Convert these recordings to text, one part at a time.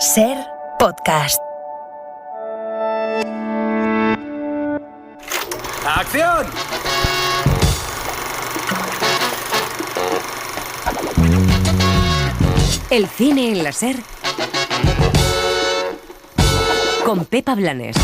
Ser Podcast. ¡Acción! El cine en la Ser con Pepa Blanes.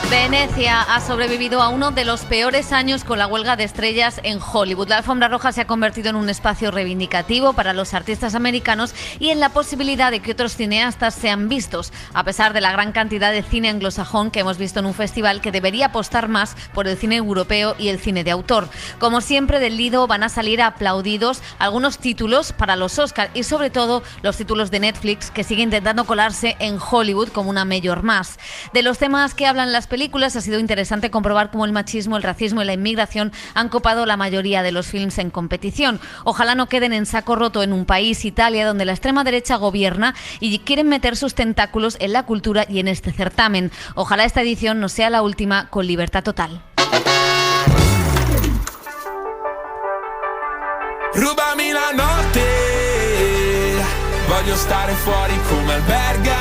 Venecia ha sobrevivido a uno de los peores años con la huelga de estrellas en Hollywood. La alfombra roja se ha convertido en un espacio reivindicativo para los artistas americanos y en la posibilidad de que otros cineastas sean vistos, a pesar de la gran cantidad de cine anglosajón que hemos visto en un festival que debería apostar más por el cine europeo y el cine de autor. Como siempre, del Lido van a salir aplaudidos algunos títulos para los Oscar y sobre todo los títulos de Netflix, que sigue intentando colarse en Hollywood como una mayor más. De los temas que hablan las películas, ha sido interesante comprobar cómo el machismo, el racismo y la inmigración han copado la mayoría de los films en competición. Ojalá no queden en saco roto en un país, Italia, donde la extrema derecha gobierna y quieren meter sus tentáculos en la cultura y en este certamen. Ojalá esta edición no sea la última con libertad total. Rubami la notte, voglio stare fuori come alberga,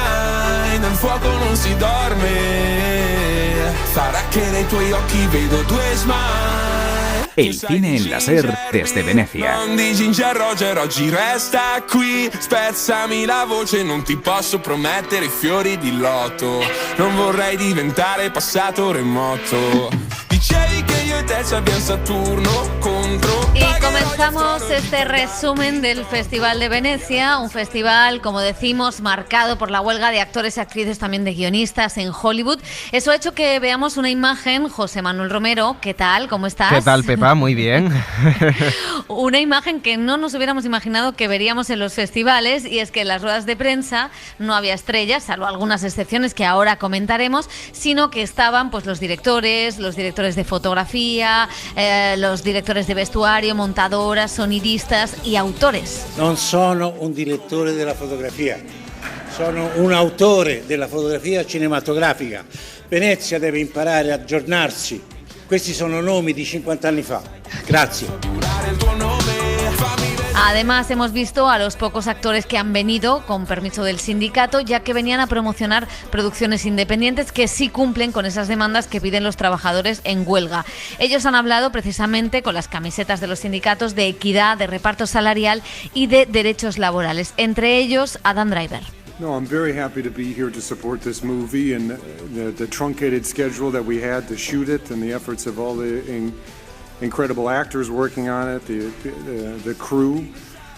nel fuoco non si dorme, farà che nei tuoi occhi vedo due smile. El cine en la Ser desde Venecia. Non di Ginger Roger, oggi resta qui, spezzami la voce, non ti posso promettere i fiori di loto, non vorrei diventare passato remoto. Dicevi che io e te ci abbiamo Saturno contro. Y comenzamos este resumen del Festival de Venecia, un festival, como decimos, marcado por la huelga de actores y actrices, también de guionistas en Hollywood. Eso ha hecho que veamos una imagen. José Manuel Romero, ¿qué tal? ¿Cómo estás? ¿Qué tal, Pepa? Muy bien. Una imagen que no nos hubiéramos imaginado que veríamos en los festivales, y es que en las ruedas de prensa no había estrellas, salvo algunas excepciones que ahora comentaremos, sino que estaban pues los directores de fotografía, los directores de vestuario, montadoras, sonidistas y autores. Non sono un direttore della fotografia, sono un autore della fotografia cinematografica. Venezia deve imparare a aggiornarsi. Questi sono nomi di 50 anni fa. Grazie. Además, hemos visto a los pocos actores que han venido con permiso del sindicato, ya que venían a promocionar producciones independientes que sí cumplen con esas demandas que piden los trabajadores en huelga. Ellos han hablado precisamente con las camisetas de los sindicatos de equidad, de reparto salarial y de derechos laborales, entre ellos Adam Driver. No, I'm very happy to be here to support this movie and the truncated schedule that we had to shoot it and the efforts of all the incredible actors working on it, the crew.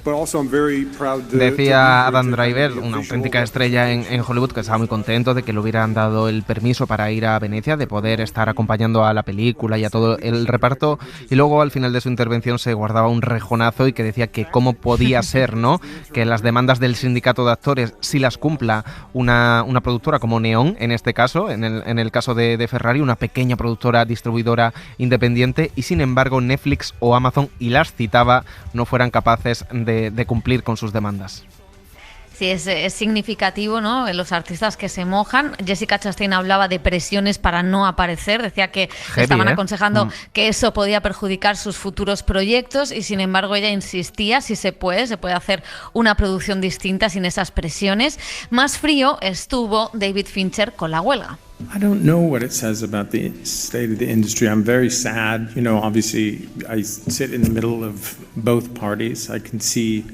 But also I'm very proud Decía Adam Driver, una auténtica estrella en Hollywood, que estaba muy contento de que le hubieran dado el permiso para ir a Venecia, de poder estar acompañando a la película y a todo el reparto, y luego al final de su intervención se guardaba un rejonazo y que decía que cómo podía ser, ¿no?, que las demandas del sindicato de actores sí las cumpla una productora como Neon, en este caso, en el caso de Ferrari, una pequeña productora distribuidora independiente, y sin embargo Netflix o Amazon, y las citaba, no fueran capaces de cumplir con sus demandas. Sí, es significativo, ¿no?, en los artistas que se mojan. Jessica Chastain hablaba de presiones para no aparecer, decía que estaban aconsejando que eso podía perjudicar sus futuros proyectos, y sin embargo ella insistía, si se puede hacer una producción distinta sin esas presiones. Más frío estuvo David Fincher con la huelga. I don't know what it says about the state of the industry. I'm very sad. You know, obviously I sit in the middle of both parties. I can see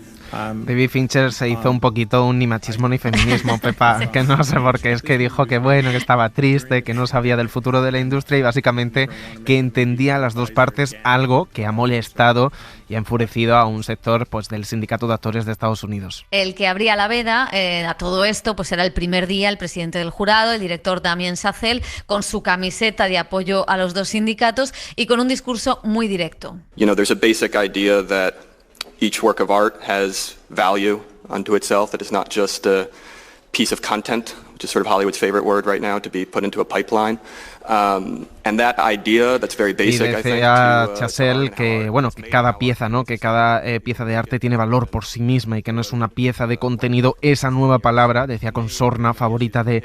David Fincher se hizo un poquito un ni machismo ni feminismo, Pepa, sí. Que no sé por qué, es que dijo que bueno, que estaba triste, que no sabía del futuro de la industria y básicamente que entendía las dos partes, algo que ha molestado y ha enfurecido a un sector pues del sindicato de actores de Estados Unidos. El que abría la veda a todo esto pues era el primer día el presidente del jurado, el director Damien Chazelle, con su camiseta de apoyo a los dos sindicatos y con un discurso muy directo. You know, there's a basic idea that each work of art has value unto itself, that it's not just a piece of content, which is sort of Hollywood's favorite word right now, to be put into a pipeline. And that idea that's very basic, y decía Chazelle que, bueno, que cada pieza, ¿no? Que cada pieza de arte tiene valor por sí misma y que no es una pieza de contenido, esa nueva palabra, decía con sorna, favorita de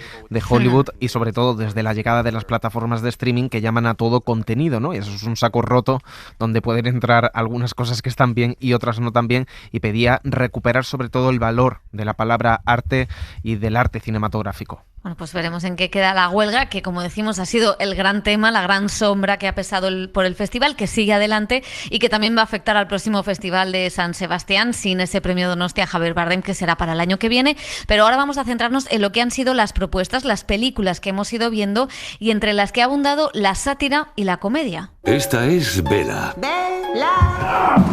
Hollywood, y sobre todo desde la llegada de las plataformas de streaming que llaman a todo contenido, ¿no? Y eso es un saco roto donde pueden entrar algunas cosas que están bien y otras no tan bien, y pedía recuperar sobre todo el valor de la palabra arte y del arte cinematográfico. Bueno, pues veremos en qué queda la huelga, que como decimos ha sido el gran tema, la gran sombra que ha pesado por el festival, que sigue adelante y que también va a afectar al próximo festival de San Sebastián, sin ese premio Donostia a Javier Bardem, que será para el año que viene. Pero ahora vamos a centrarnos en lo que han sido las propuestas, las películas que hemos ido viendo, y entre las que ha abundado la sátira y la comedia. Esta es Bella. ¡Bella!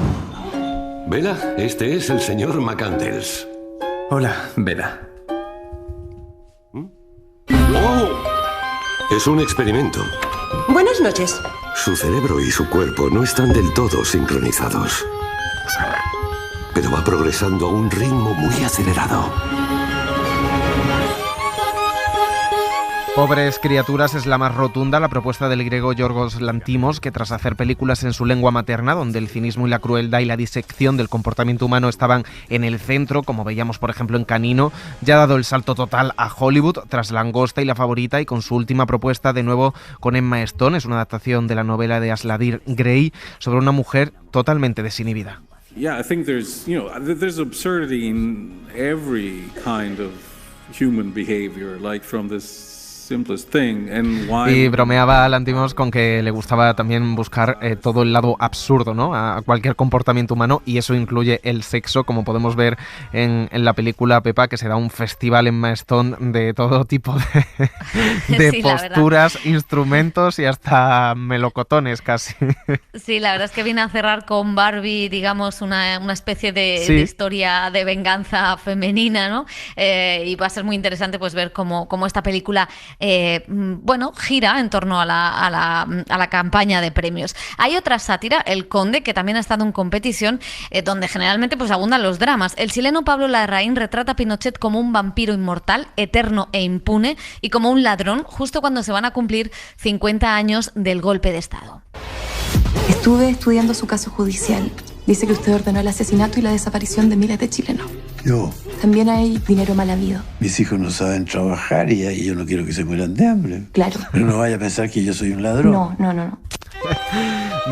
Bella, este es el señor McCandles. Hola, Bella. ¡Oh! Es un experimento. Buenas noches. Su cerebro y su cuerpo no están del todo sincronizados, pero va progresando a un ritmo muy acelerado. Pobres criaturas es la más rotunda, la propuesta del griego Yorgos Lanthimos, que tras hacer películas en su lengua materna, donde el cinismo y la crueldad y la disección del comportamiento humano estaban en el centro, como veíamos por ejemplo en Canino, ya ha dado el salto total a Hollywood tras Langosta y La Favorita, y con su última propuesta de nuevo con Emma Stone. Es una adaptación de la novela de Asladir Gray sobre una mujer totalmente desinhibida. Yeah, I think there's absurdity in every kind of human behavior, like from this simplest thing. And why... Y bromeaba Lanthimos con que le gustaba también buscar todo el lado absurdo, ¿no?, a cualquier comportamiento humano, y eso incluye el sexo, como podemos ver en la película Pepa, que se da un festival en Emma Stone de todo tipo de sí, posturas, instrumentos y hasta melocotones casi. Sí, la verdad es que viene a cerrar con Barbie, digamos, una especie de historia de venganza femenina, ¿no? Y va a ser muy interesante pues ver cómo esta película gira en torno a la campaña de premios. Hay otra sátira, El Conde, que también ha estado en competición, donde generalmente pues abundan los dramas. El chileno Pablo Larraín retrata a Pinochet como un vampiro inmortal, eterno e impune, y como un ladrón, justo cuando se van a cumplir 50 años del golpe de Estado. Estuve estudiando su caso judicial. Dice que usted ordenó el asesinato y la desaparición de miles de chilenos. Yo. También hay dinero mal habido. Mis hijos no saben trabajar y yo no quiero que se mueran de hambre. Claro. Pero no vaya a pensar que yo soy un ladrón. No.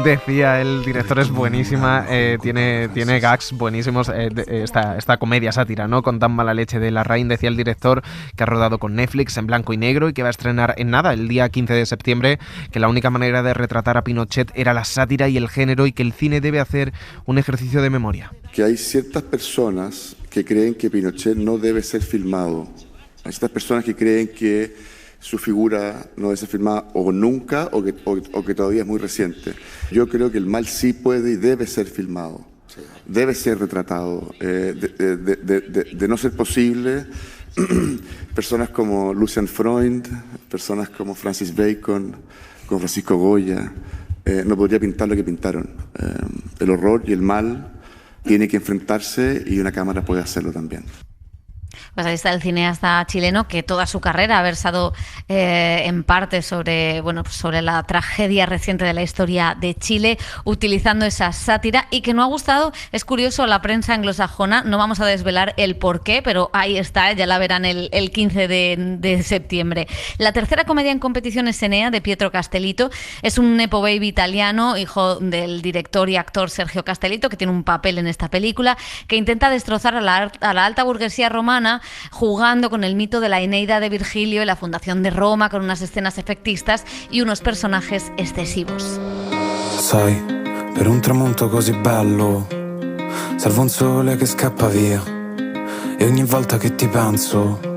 Decía, el director es buenísima, tiene gags buenísimos, esta comedia sátira, ¿no?, con tan mala leche de Larraín. Decía el director que ha rodado con Netflix en blanco y negro y que va a estrenar en nada, el día 15 de septiembre, que la única manera de retratar a Pinochet era la sátira y el género, y que el cine debe hacer un ejercicio de memoria. Que hay ciertas personas que creen que Pinochet no debe ser filmado. Hay ciertas personas que creen que su figura no debe ser filmada o nunca o que todavía es muy reciente. Yo creo que el mal sí puede y debe ser filmado, debe ser retratado. De no ser posible, personas como Lucian Freund, personas como Francis Bacon, como Francisco Goya, no podría pintar lo que pintaron. El horror y el mal tiene que enfrentarse y una cámara puede hacerlo también. Pues ahí está el cineasta chileno, que toda su carrera ha versado en parte sobre la tragedia reciente de la historia de Chile, utilizando esa sátira, y que no ha gustado, es curioso, a la prensa anglosajona. No vamos a desvelar el porqué, pero ahí está, ya la verán el 15 de septiembre. La tercera comedia en competición es Enea, de Pietro Castellito. Es un nepo baby italiano, hijo del director y actor Sergio Castellito, que tiene un papel en esta película, que intenta destrozar a la alta burguesía romana, jugando con el mito de la Eneida de Virgilio y la fundación de Roma, con unas escenas efectistas y unos personajes excesivos. Sai, per un tramonto così bello, salvo un sole che scappa via, e ogni volta che ti penso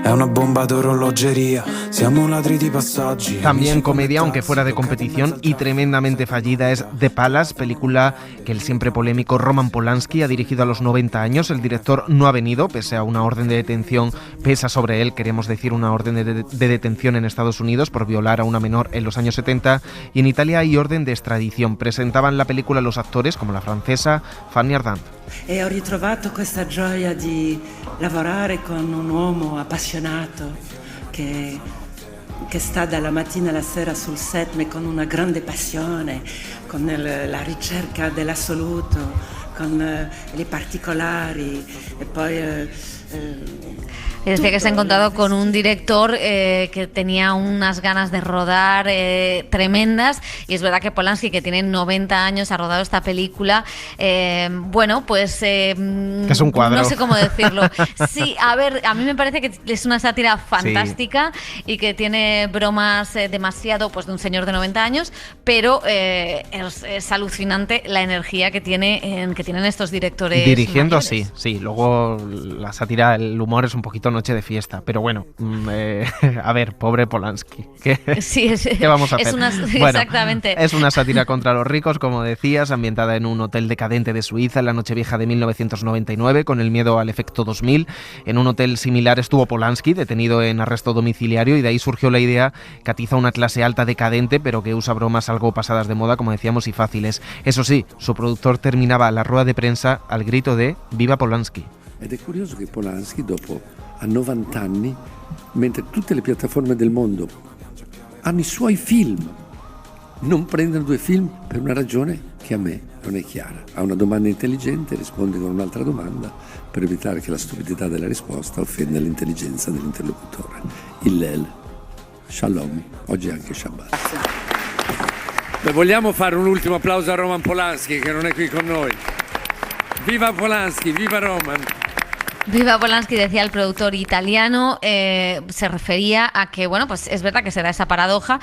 è una bomba de orologería. Siamo ladri di passaggi. También comedia, aunque fuera de competición, y tremendamente fallida, es The Palace, película que el siempre polémico Roman Polanski ha dirigido a los 90 años. El director no ha venido, pese a una orden de detención, pesa sobre él, queremos decir, una orden de detención en Estados Unidos por violar a una menor en los años 70, y en Italia hay orden de extradición. Presentaban la película los actores como la francesa Fanny Ardant. E ho ritrovato questa gioia di lavorare con un uomo appassionato che che sta dalla mattina alla sera sul set, ma con una grande passione, con la ricerca dell'assoluto, con i particolari e poi... Y decía que se ha encontrado con un director que tenía unas ganas de rodar tremendas, y es verdad que Polanski, que tiene 90 años, ha rodado esta película. Bueno, pues... que es un cuadro. No sé cómo decirlo. Sí, a ver, a mí me parece que es una sátira fantástica, sí, y que tiene bromas demasiado pues de un señor de 90 años, pero es alucinante la energía que tienen estos directores dirigiendo mayores. Sí. Luego la sátira, el humor es un poquito noche de fiesta, pero bueno, a ver, pobre Polanski. ¿Qué vamos a hacer? Bueno, exactamente. Es una sátira contra los ricos, como decías, ambientada en un hotel decadente de Suiza en la Nochevieja de 1999, con el miedo al efecto 2000. En un hotel similar estuvo Polanski, detenido en arresto domiciliario, y de ahí surgió la idea que atiza una clase alta decadente, pero que usa bromas algo pasadas de moda, como decíamos, y fáciles. Eso sí, su productor terminaba la rueda de prensa al grito de «Viva Polanski». Ed è curioso che Polanski, dopo a 90 anni, mentre tutte le piattaforme del mondo hanno i suoi film, non prendono 2 film per una ragione che a me non è chiara. A una domanda intelligente risponde con un'altra domanda per evitare che la stupidità della risposta offenda l'intelligenza dell'interlocutore. Hillel, Shalom, oggi è anche Shabbat. Beh, vogliamo fare un ultimo applauso a Roman Polanski, che non è qui con noi. Viva Polanski, viva Roman. Viva Polanski, decía el productor italiano. Se refería a que, bueno, pues es verdad que se da esa paradoja.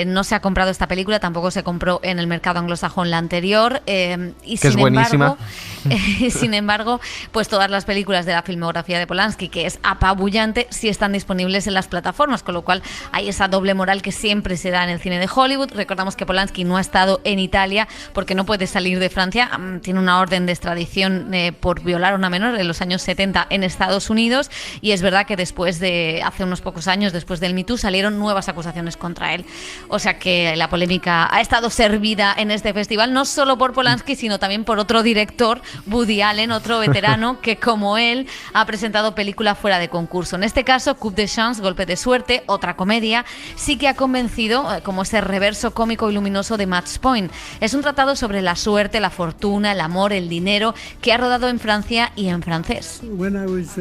No se ha comprado esta película, tampoco se compró en el mercado anglosajón la anterior. Y que es buenísima. Sin embargo, pues todas las películas de la filmografía de Polanski, que es apabullante, sí están disponibles en las plataformas, con lo cual hay esa doble moral que siempre se da en el cine de Hollywood. Recordamos que Polanski no ha estado en Italia porque no puede salir de Francia. Tiene una orden de extradición por violar a una menor en los años 70 en Estados Unidos, y es verdad que después de, hace unos pocos años, después del Me Too, salieron nuevas acusaciones contra él. O sea que la polémica ha estado servida en este festival, no solo por Polanski, sino también por otro director, Woody Allen, otro veterano que, como él, ha presentado película fuera de concurso. En este caso, Coup de Chance, Golpe de Suerte, otra comedia, sí que ha convencido, como ese reverso cómico y luminoso de Match Point. Es un tratado sobre la suerte, la fortuna, el amor, el dinero, que ha rodado en Francia y en francés. When I was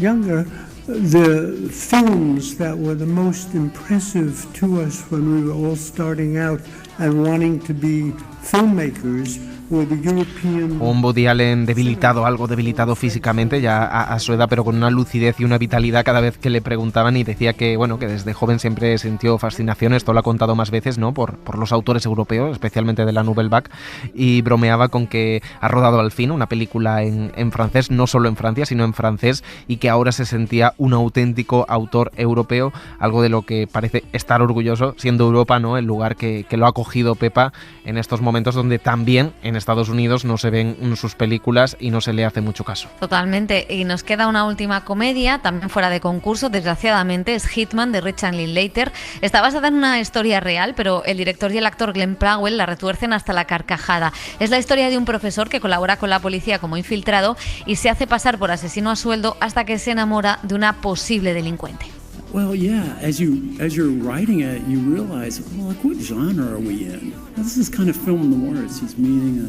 younger, the films that were the most impressive to us when we were all starting out and wanting to be filmmakers were the European... Un Woody Allen debilitado, algo debilitado físicamente ya a su edad, pero con una lucidez y una vitalidad cada vez que le preguntaban, y decía que, bueno, que desde joven siempre sintió fascinación, esto lo ha contado más veces, ¿no?, por los autores europeos, especialmente de la Nouvelle Vague, y bromeaba con que ha rodado al fin una película en francés, no solo en Francia, sino en francés, y que ahora se sentía un auténtico autor europeo, algo de lo que parece estar orgulloso, siendo Europa, ¿no?, el lugar que lo ha cogido Pepa en estos momentos donde también en Estados Unidos no se ven sus películas y no se le hace mucho caso. Totalmente. Y nos queda una última comedia, también fuera de concurso, desgraciadamente, es Hitman, de Richard Linklater. Está basada en una historia real, pero el director y el actor Glenn Powell la retuercen hasta la carcajada. Es la historia de un profesor que colabora con la policía como infiltrado y se hace pasar por asesino a sueldo hasta que se enamora de una posible delincuente. Well, yeah, as you're writing it, you realize, well, like, what genre are we in? This is kind of film noir, it's meaning,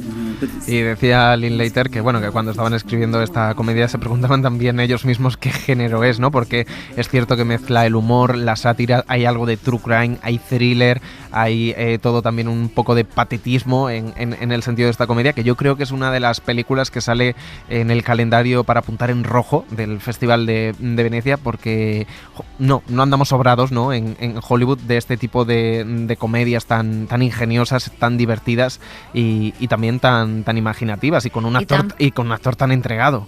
Y decía Linklater que, bueno, que cuando estaban escribiendo esta comedia se preguntaban también ellos mismos qué género es, ¿no? Porque es cierto que mezcla el humor, la sátira, hay algo de true crime, hay thriller, hay todo también un poco de patetismo en el sentido de esta comedia, que yo creo que es una de las películas que sale en el calendario para apuntar en rojo del Festival de Venecia, porque no andamos sobrados, ¿no?, en Hollywood de este tipo de comedias tan ingeniosas, tan divertidas y también tan imaginativas, y con un actor tan entregado.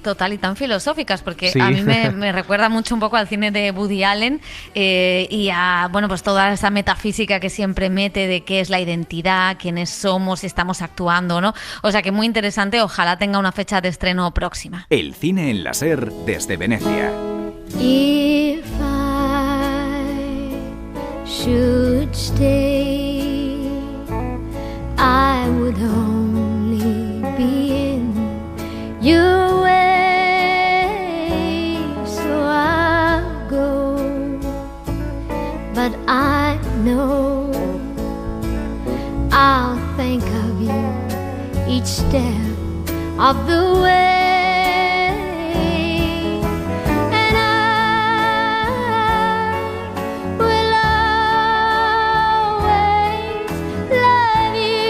Total, y tan filosóficas, porque sí. A mí me recuerda mucho un poco al cine de Woody Allen y a, bueno, pues toda esa metafísica que siempre mete de qué es la identidad, quiénes somos, si estamos actuando, ¿no? O sea que muy interesante, ojalá tenga una fecha de estreno próxima. El cine en la SER desde Venecia. If I should stay, I would only be in your way, so I'll go but I know I'll think of you each step of the way, and I will always love you.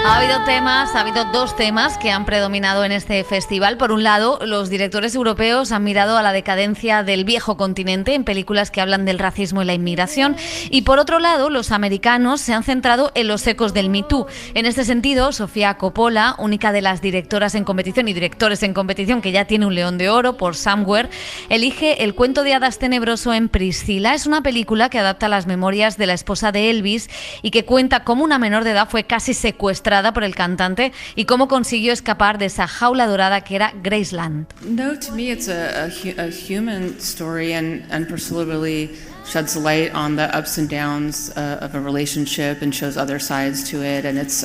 Ha habido dos temas que han predominado en este festival. Por un lado, los directores europeos han mirado a la decadencia del viejo continente en películas que hablan del racismo y la inmigración, y por otro lado, los americanos se han centrado en los ecos del Me Too. En este sentido, Sofía Coppola, única de las directoras en competición y directores en competición que ya tiene un León de Oro por Somewhere, elige el cuento de hadas tenebroso en Priscilla. Es una película que adapta las memorias de la esposa de Elvis y que cuenta cómo una menor de edad fue casi secuestrada por el cantante y cómo consiguió escapar de esa jaula dorada que era Graceland. No, to me it's a human story, and Priscilla really sheds light on the ups and downs of a relationship and shows other sides to it, and it's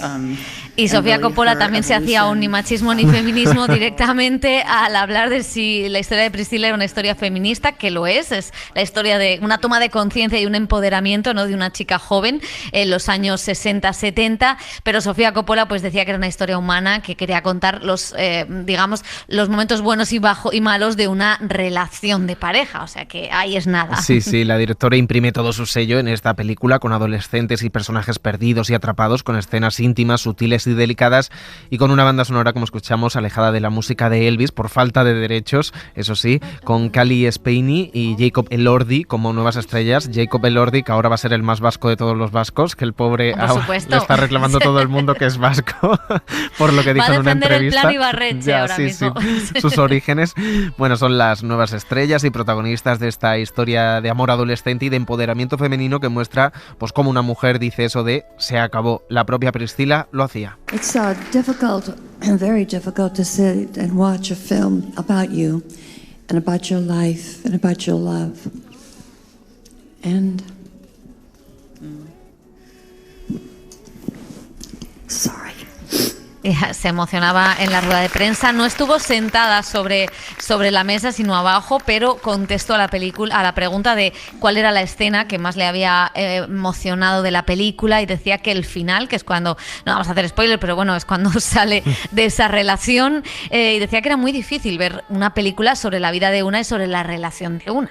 y Sofía Coppola también se hacía un ni machismo ni feminismo directamente al hablar de si la historia de Priscilla era una historia feminista, que lo es la historia de una toma de conciencia y un empoderamiento, ¿no?, de una chica joven en los años 60-70, pero Sofía Coppola pues decía que era una historia humana, que quería contar los momentos buenos y malos de una relación de pareja, o sea que ahí es nada. Sí, la directora imprime todo su sello en esta película, con adolescentes y personajes perdidos y atrapados, con escenas íntimas, sutiles y delicadas, y con una banda sonora, como escuchamos, alejada de la música de Elvis por falta de derechos, eso sí, con Cally Spaney y Jacob Elordi como nuevas estrellas. Jacob Elordi, que ahora va a ser el más vasco de todos los vascos, que el pobre le está reclamando todo el mundo que es vasco por lo que dijo en una entrevista. Va a defender el plan Ibarretxe ahora mismo. Sí, sus orígenes. Bueno, son las nuevas estrellas y protagonistas de esta historia de amor adolescente y de empoderamiento femenino que muestra pues cómo una mujer dice eso de se acabó. La propia Priscilla lo hacía. It's difficult, very difficult to sit and watch a film about you and about your life and about your love. And sorry. Se emocionaba en la rueda de prensa. No estuvo sentada sobre la mesa, sino abajo, pero contestó a la pregunta de cuál era la escena que más le había emocionado de la película, y decía que el final, que es cuando, no vamos a hacer spoiler, pero bueno, es cuando sale de esa relación, y decía que era muy difícil ver una película sobre la vida de una y sobre la relación de una.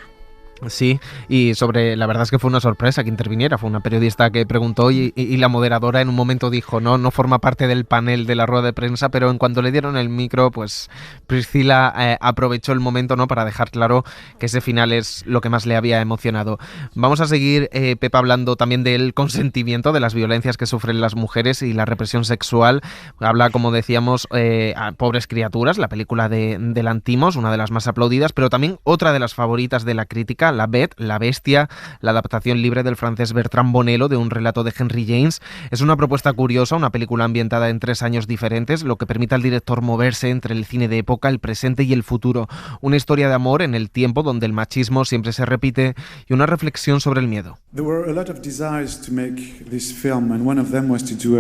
Sí, y la verdad es que fue una sorpresa que interviniera. Fue una periodista que preguntó y la moderadora en un momento dijo no forma parte del panel de la rueda de prensa, pero en cuanto le dieron el micro, pues Priscilla aprovechó el momento, ¿no?, para dejar claro que ese final es lo que más le había emocionado. Vamos a seguir, Pepa, hablando también del consentimiento, de las violencias que sufren las mujeres y la represión sexual. Habla, como decíamos, a Pobres criaturas, la película de Lanthimos, una de las más aplaudidas, pero también otra de las favoritas de la crítica, La Bête, La Bestia, la adaptación libre del francés Bertrand Bonello de un relato de Henry James. Es una propuesta curiosa, una película ambientada en 3 años diferentes, lo que permite al director moverse entre el cine de época, el presente y el futuro. Una historia de amor en el tiempo donde el machismo siempre se repite y una reflexión sobre el miedo. There were a lot of desires to make this film, and one of them was to do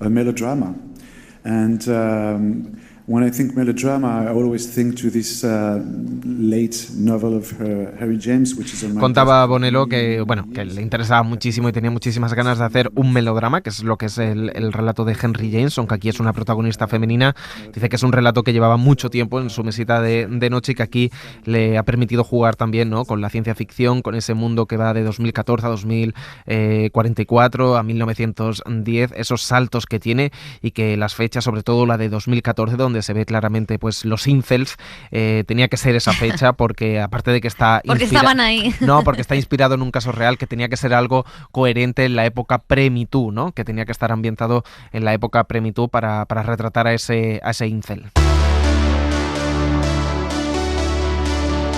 a melodrama. And when I think melodrama, I always think to this late novel of Henry James, which is on my Contaba Bonello que le interesaba muchísimo y tenía muchísimas ganas de hacer un melodrama, que es lo que es el relato de Henry James, aunque aquí es una protagonista femenina. Dice que es un relato que llevaba mucho tiempo en su mesita de noche y que aquí le ha permitido jugar también, ¿no?, con la ciencia ficción, con ese mundo que va de 2014 a 2044 a 1910, esos saltos que tiene, y que las fechas, sobre todo la de 2014, donde se ve claramente pues los incels, tenía que ser esa fecha porque aparte de que está estaban ahí. No, porque está inspirado en un caso real, que tenía que ser algo coherente en la época pre-Me Too, ¿no?, que tenía que estar ambientado en la época pre-Me Too para retratar a ese incel.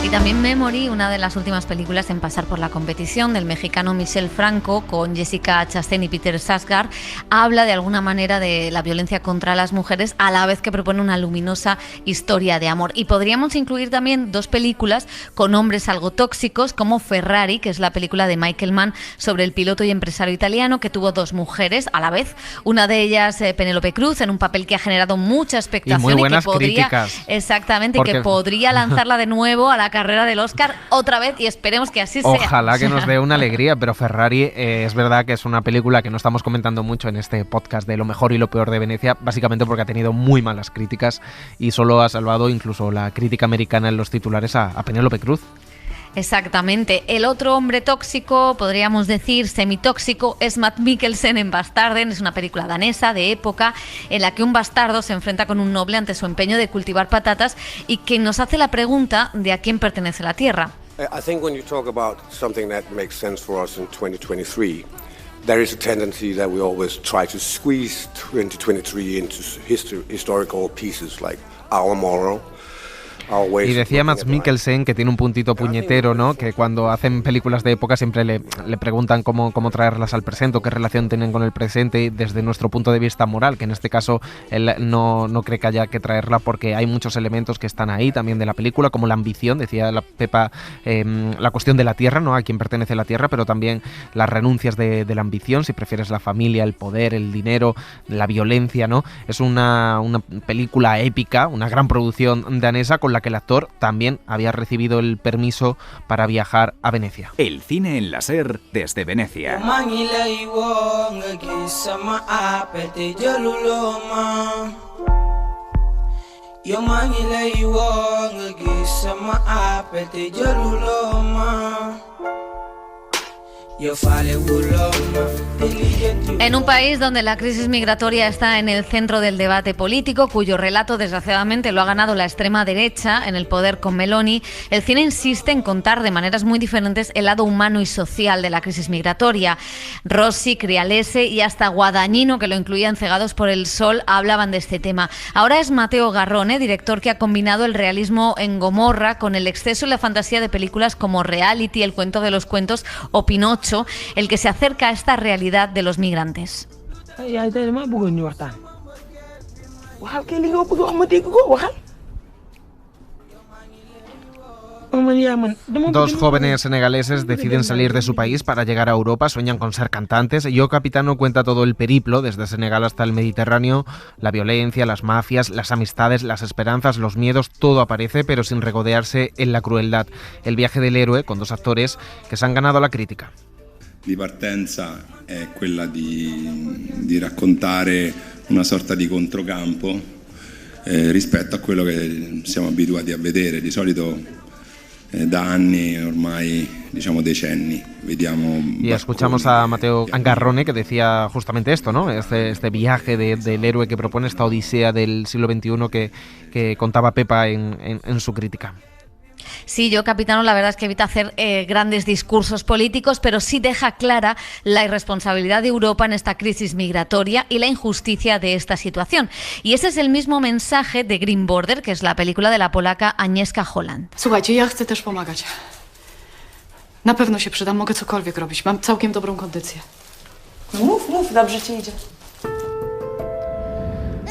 Y también Memory, una de las últimas películas en pasar por la competición, del mexicano Michel Franco, con Jessica Chastain y Peter Sarsgaard, habla de alguna manera de la violencia contra las mujeres, a la vez que propone una luminosa historia de amor. Y podríamos incluir también 2 películas con hombres algo tóxicos, como Ferrari, que es la película de Michael Mann sobre el piloto y empresario italiano que tuvo 2 mujeres a la vez. Una de ellas, Penélope Cruz, en un papel que ha generado mucha expectación y muy buenas que podría, críticas. exactamente, que podría lanzarla de nuevo a la carrera del Oscar otra vez y esperemos que así sea. Ojalá que nos dé una alegría, pero Ferrari es verdad que es una película que no estamos comentando mucho en este podcast de lo mejor y lo peor de Venecia, básicamente porque ha tenido muy malas críticas y solo ha salvado incluso la crítica americana en los titulares a Penélope Cruz. Exactamente. El otro hombre tóxico, podríamos decir semitóxico, es Mads Mikkelsen en Bastarden. Es una película danesa de época en la que un bastardo se enfrenta con un noble ante su empeño de cultivar patatas y que nos hace la pregunta de a quién pertenece la tierra. I think when you talk about something that makes sense for us in 2023, there is a tendency that we always try to squeeze 2023 into historical pieces like Our Moral. Y decía Mads Mikkelsen que tiene un puntito puñetero, ¿no? Que cuando hacen películas de época siempre le preguntan cómo traerlas al presente o qué relación tienen con el presente desde nuestro punto de vista moral, que en este caso él no cree que haya que traerla porque hay muchos elementos que están ahí también de la película, como la ambición, decía la Pepa, la cuestión de la tierra, ¿no? A quién pertenece la tierra, pero también las renuncias de la ambición, si prefieres la familia, el poder, el dinero, la violencia, ¿no? Es una película épica, una gran producción danesa con la que el actor también había recibido el permiso para viajar a Venecia. El cine en la SER desde Venecia. En un país donde la crisis migratoria está en el centro del debate político, cuyo relato desgraciadamente lo ha ganado la extrema derecha en el poder con Meloni, el cine insiste en contar de maneras muy diferentes el lado humano y social de la crisis migratoria. Rossi, Crialese y hasta Guadagnino, que lo incluía en Cegados por el Sol, hablaban de este tema. Ahora es Matteo Garrone, director que ha combinado el realismo en Gomorra con el exceso y la fantasía de películas como Reality, El cuento de los cuentos o Pinocho, el que se acerca a esta realidad de los migrantes. Dos jóvenes senegaleses deciden salir de su país para llegar a Europa, sueñan con ser cantantes. Yo Capitano cuenta todo el periplo, desde Senegal hasta el Mediterráneo, la violencia, las mafias, las amistades, las esperanzas, los miedos, todo aparece, pero sin regodearse en la crueldad. El viaje del héroe, con dos actores que se han ganado la crítica. Di partenza è quella di raccontare una sorta di controcampo rispetto a quello che siamo abituati a vedere. Di solito da anni, ormai diciamo decenni, vediamo. Y escuchamos a Matteo Garrone que decía justamente esto, ¿no? Este viaje del héroe que propone, esta odisea del siglo XXI que contaba Pepa en su crítica. Sí, Yo Capitano la verdad es que evita hacer grandes discursos políticos, pero sí deja clara la irresponsabilidad de Europa en esta crisis migratoria y la injusticia de esta situación. Y ese es el mismo mensaje de Green Border, que es la película de la polaca Agnieszka Holland. Słuchajcie, ja chcę też pomagać. Na pewno się przydam, mogę cokolwiek robić. Mam całkiem dobrą kondycję. Mów, dobrze ci idzie.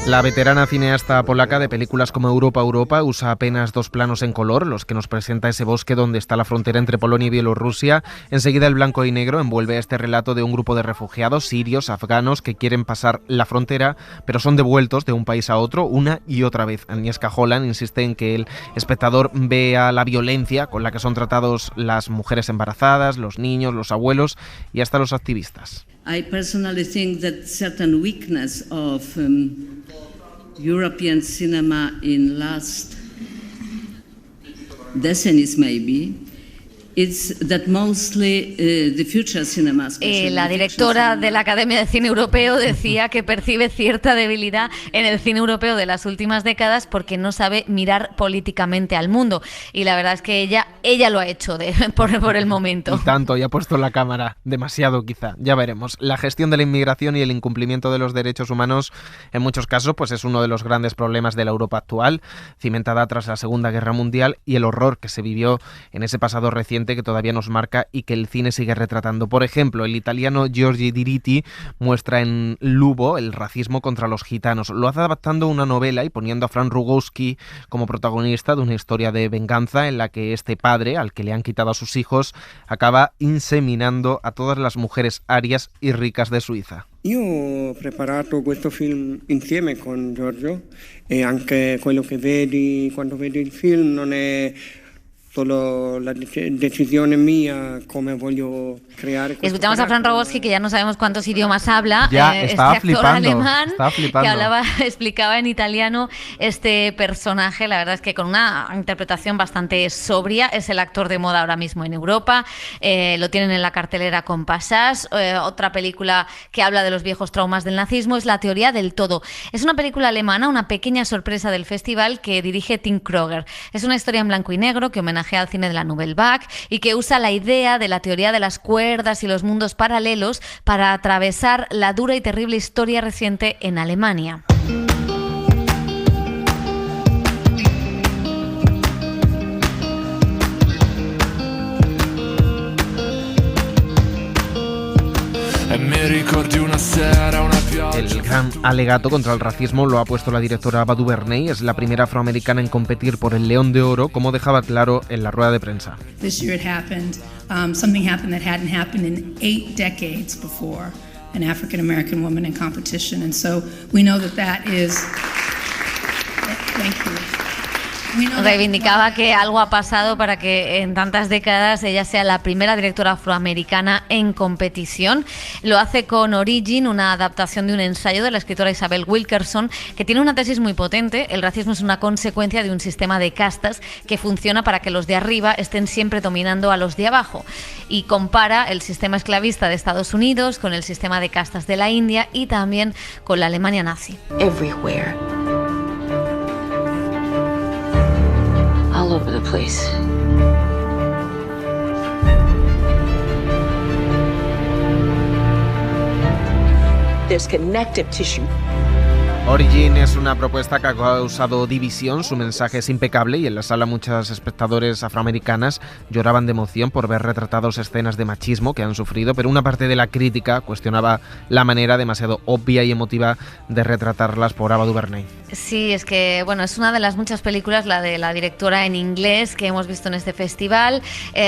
La veterana cineasta polaca de películas como Europa, Europa usa apenas 2 planos en color, los que nos presenta ese bosque donde está la frontera entre Polonia y Bielorrusia. Enseguida el blanco y negro envuelve este relato de un grupo de refugiados sirios, afganos, que quieren pasar la frontera, pero son devueltos de un país a otro una y otra vez. Agnieszka Holland insiste en que el espectador vea la violencia con la que son tratados las mujeres embarazadas, los niños, los abuelos y hasta los activistas. I personally think that certain weakness of European cinema in last decades maybe, it's that mostly the future cinema. La directora de la Academia de Cine Europeo decía que percibe cierta debilidad en el cine europeo de las últimas décadas porque no sabe mirar políticamente al mundo. Y la verdad es que ella lo ha hecho por el momento. Y tanto, y ha puesto la cámara, demasiado quizá, ya veremos. La gestión de la inmigración y el incumplimiento de los derechos humanos en muchos casos pues es uno de los grandes problemas de la Europa actual, cimentada tras la Segunda Guerra Mundial y el horror que se vivió en ese pasado reciente que todavía nos marca y que el cine sigue retratando. Por ejemplo, el italiano Giorgio Diritti muestra en Lubo el racismo contra los gitanos. Lo hace adaptando una novela y poniendo a Fran Rogowski como protagonista de una historia de venganza en la que este padre, al que le han quitado a sus hijos, acaba inseminando a todas las mujeres arias y ricas de Suiza. Io ho preparato questo film insieme con Giorgio e anche quello che vedi quando vedi il film non è solo la decisione mía come voglio creare. Escuchamos a Fran Robowski, que ya no sabemos cuántos idiomas habla, este actor alemán que explicaba en italiano este personaje. La verdad es que con una interpretación bastante sobria. Es el actor de moda ahora mismo en Europa, lo tienen en la cartelera con Passage. Otra película que habla de los viejos traumas del nazismo es La teoría del todo. Es una película alemana, una pequeña sorpresa del festival, que dirige Tim Kroger. Es una historia en blanco y negro que homenajea al cine de la Nouvelle Vague y que usa la idea de la teoría de las cuerdas y los mundos paralelos para atravesar la dura y terrible historia reciente en Alemania. El gran alegato contra el racismo lo ha puesto la directora Ava DuVernay. Es la primera afroamericana en competir por el León de Oro, como dejaba claro en la rueda de prensa. This year it happened. Something happened that hadn't happened in 8 decades before. An African American woman in competition, and so we know that is. Thank you. Reivindicaba que algo ha pasado para que en tantas décadas ella sea la primera directora afroamericana en competición. Lo hace con Origin, una adaptación de un ensayo de la escritora Isabel Wilkerson, que tiene una tesis muy potente. El racismo es una consecuencia de un sistema de castas que funciona para que los de arriba estén siempre dominando a los de abajo. Y compara el sistema esclavista de Estados Unidos con el sistema de castas de la India y también con la Alemania nazi. Everywhere. All over the place. There's connective tissue. Origin es una propuesta que ha causado división, su mensaje es impecable y en la sala muchos espectadores afroamericanas lloraban de emoción por ver retratados escenas de machismo que han sufrido, pero una parte de la crítica cuestionaba la manera demasiado obvia y emotiva de retratarlas por Ava DuVernay. Sí, es que bueno, es una de las muchas películas, la de la directora en inglés, que hemos visto en este festival,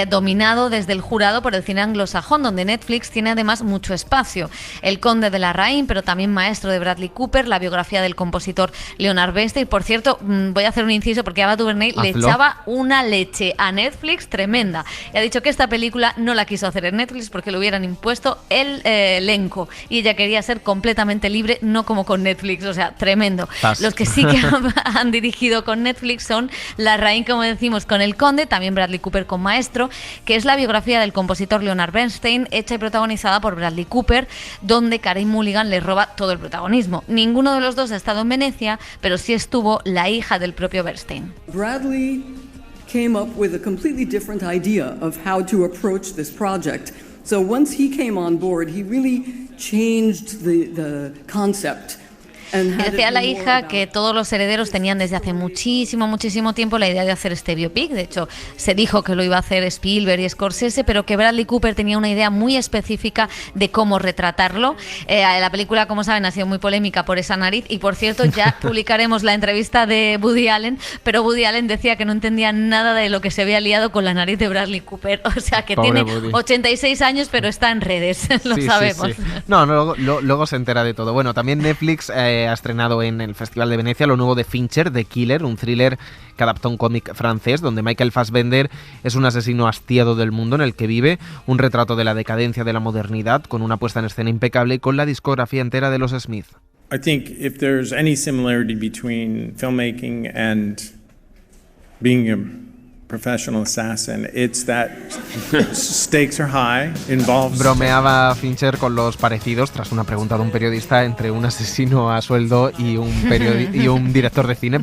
dominado desde el jurado por el cine anglosajón, donde Netflix tiene además mucho espacio. El Conde de Larraín, pero también Maestro de Bradley Cooper, la biografía del compositor Leonard Bernstein. Por cierto, voy a hacer un inciso porque Ava DuVernay le echaba una leche a Netflix tremenda. Y ha dicho que esta película no la quiso hacer en Netflix porque le hubieran impuesto el elenco. Y ella quería ser completamente libre, no como con Netflix. O sea, tremendo. Los que sí que han dirigido con Netflix son Larraín, como decimos, con El Conde, también Bradley Cooper con Maestro, que es la biografía del compositor Leonard Bernstein, hecha y protagonizada por Bradley Cooper, donde Carey Mulligan le roba todo el protagonismo. Ninguno de los dos ha estado en Venecia, pero sí estuvo la hija del propio Bernstein. Bradley came up with a completely different idea of how to approach this project. So once he came on board, he really changed the concept. Decía la hija que todos los herederos tenían desde hace muchísimo tiempo la idea de hacer este biopic. De hecho, se dijo que lo iba a hacer Spielberg y Scorsese, pero que Bradley Cooper tenía una idea muy específica de cómo retratarlo. La película, como saben, ha sido muy polémica por esa nariz y, por cierto, ya publicaremos la entrevista de Woody Allen, pero Woody Allen decía que no entendía nada de lo que se había liado con la nariz de Bradley Cooper. O sea, que pobre tiene Woody. 86 años, pero está en redes, lo sabemos. Sí. No, luego se entera de todo. Bueno, también Netflix ha estrenado en el Festival de Venecia lo nuevo de Fincher, The Killer, un thriller que adapta un cómic francés donde Michael Fassbender es un asesino hastiado del mundo en el que vive, un retrato de la decadencia de la modernidad con una puesta en escena impecable y con la discografía entera de los Smith. I think if there's any similarity between filmmaking and being a professional assassin, it's that stakes are high, involves... Bromeaba Fincher con los parecidos tras una pregunta de un periodista entre un asesino a sueldo y un director de cine,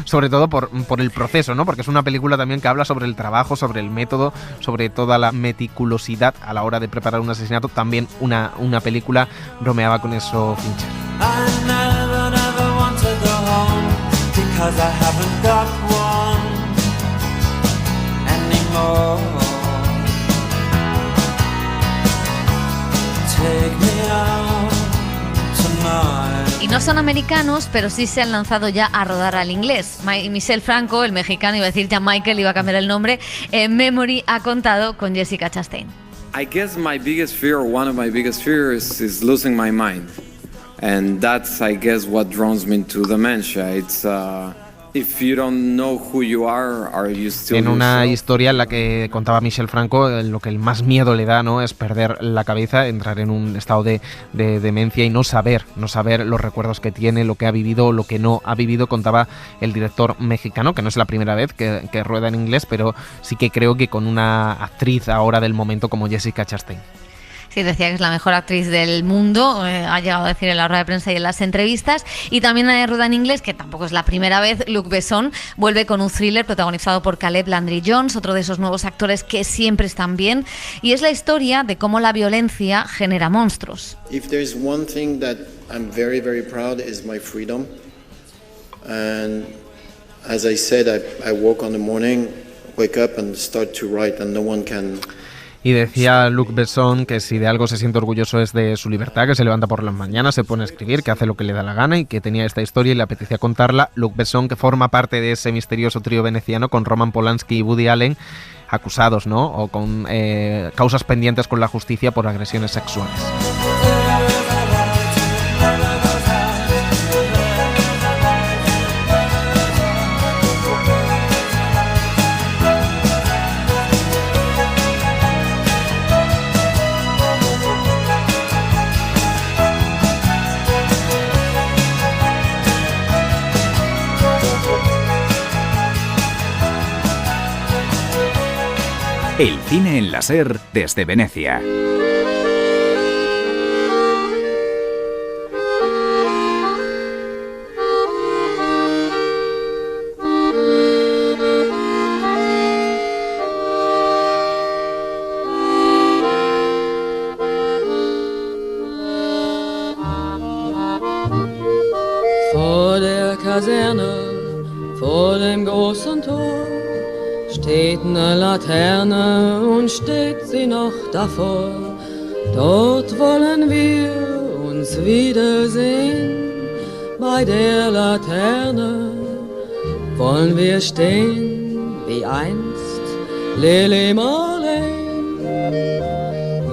sobre todo por el proceso, ¿no? Porque es una película también que habla sobre el trabajo, sobre el método, sobre toda la meticulosidad a la hora de preparar un asesinato. También una película, bromeaba con eso Fincher. I never want to go home because I haven't got one. Y no son americanos, pero sí se han lanzado ya a rodar al inglés. Michel Franco, el mexicano, iba a decir ya Michael, iba a cambiar el nombre, Memory ha contado con Jessica Chastain. I guess my biggest fear, one of my biggest fears, is losing my mind. And that's, I guess, what draws me to dementia. If you don't know who you are you still En una yourself? historia en la que contaba Michel Franco, lo que el más miedo le da, ¿no?, es perder la cabeza, entrar en un estado de demencia y no saber los recuerdos que tiene, lo que ha vivido, lo que no ha vivido. Contaba el director mexicano, que no es la primera vez que rueda en inglés, pero sí que creo que con una actriz ahora del momento como Jessica Chastain. Sí, decía que es la mejor actriz del mundo, ha llegado a decir en la rueda de prensa y en las entrevistas. Y también rueda en inglés, que tampoco es la primera vez. Luc Besson vuelve con un thriller protagonizado por Caleb Landry Jones, otro de esos nuevos actores que siempre están bien. Y es la historia de cómo la violencia genera monstruos. If there's one thing that I'm very, very proud is my freedom. And as I said, I woke on the morning, wake up and start to write, and no one can... Y decía Luc Besson que si de algo se siente orgulloso es de su libertad, que se levanta por las mañanas, se pone a escribir, que hace lo que le da la gana y que tenía esta historia y le apetecía contarla. Luc Besson, que forma parte de ese misterioso trío veneciano con Roman Polanski y Woody Allen, acusados, ¿no?, o con causas pendientes con la justicia por agresiones sexuales. El cine en la SER desde Venecia. Vor der Kaserne, vor dem großen Tor, steht eine Laterne und steht sie noch davor. Dort wollen wir uns wiedersehen. Bei der Laterne wollen wir stehen wie einst Lili Marleen,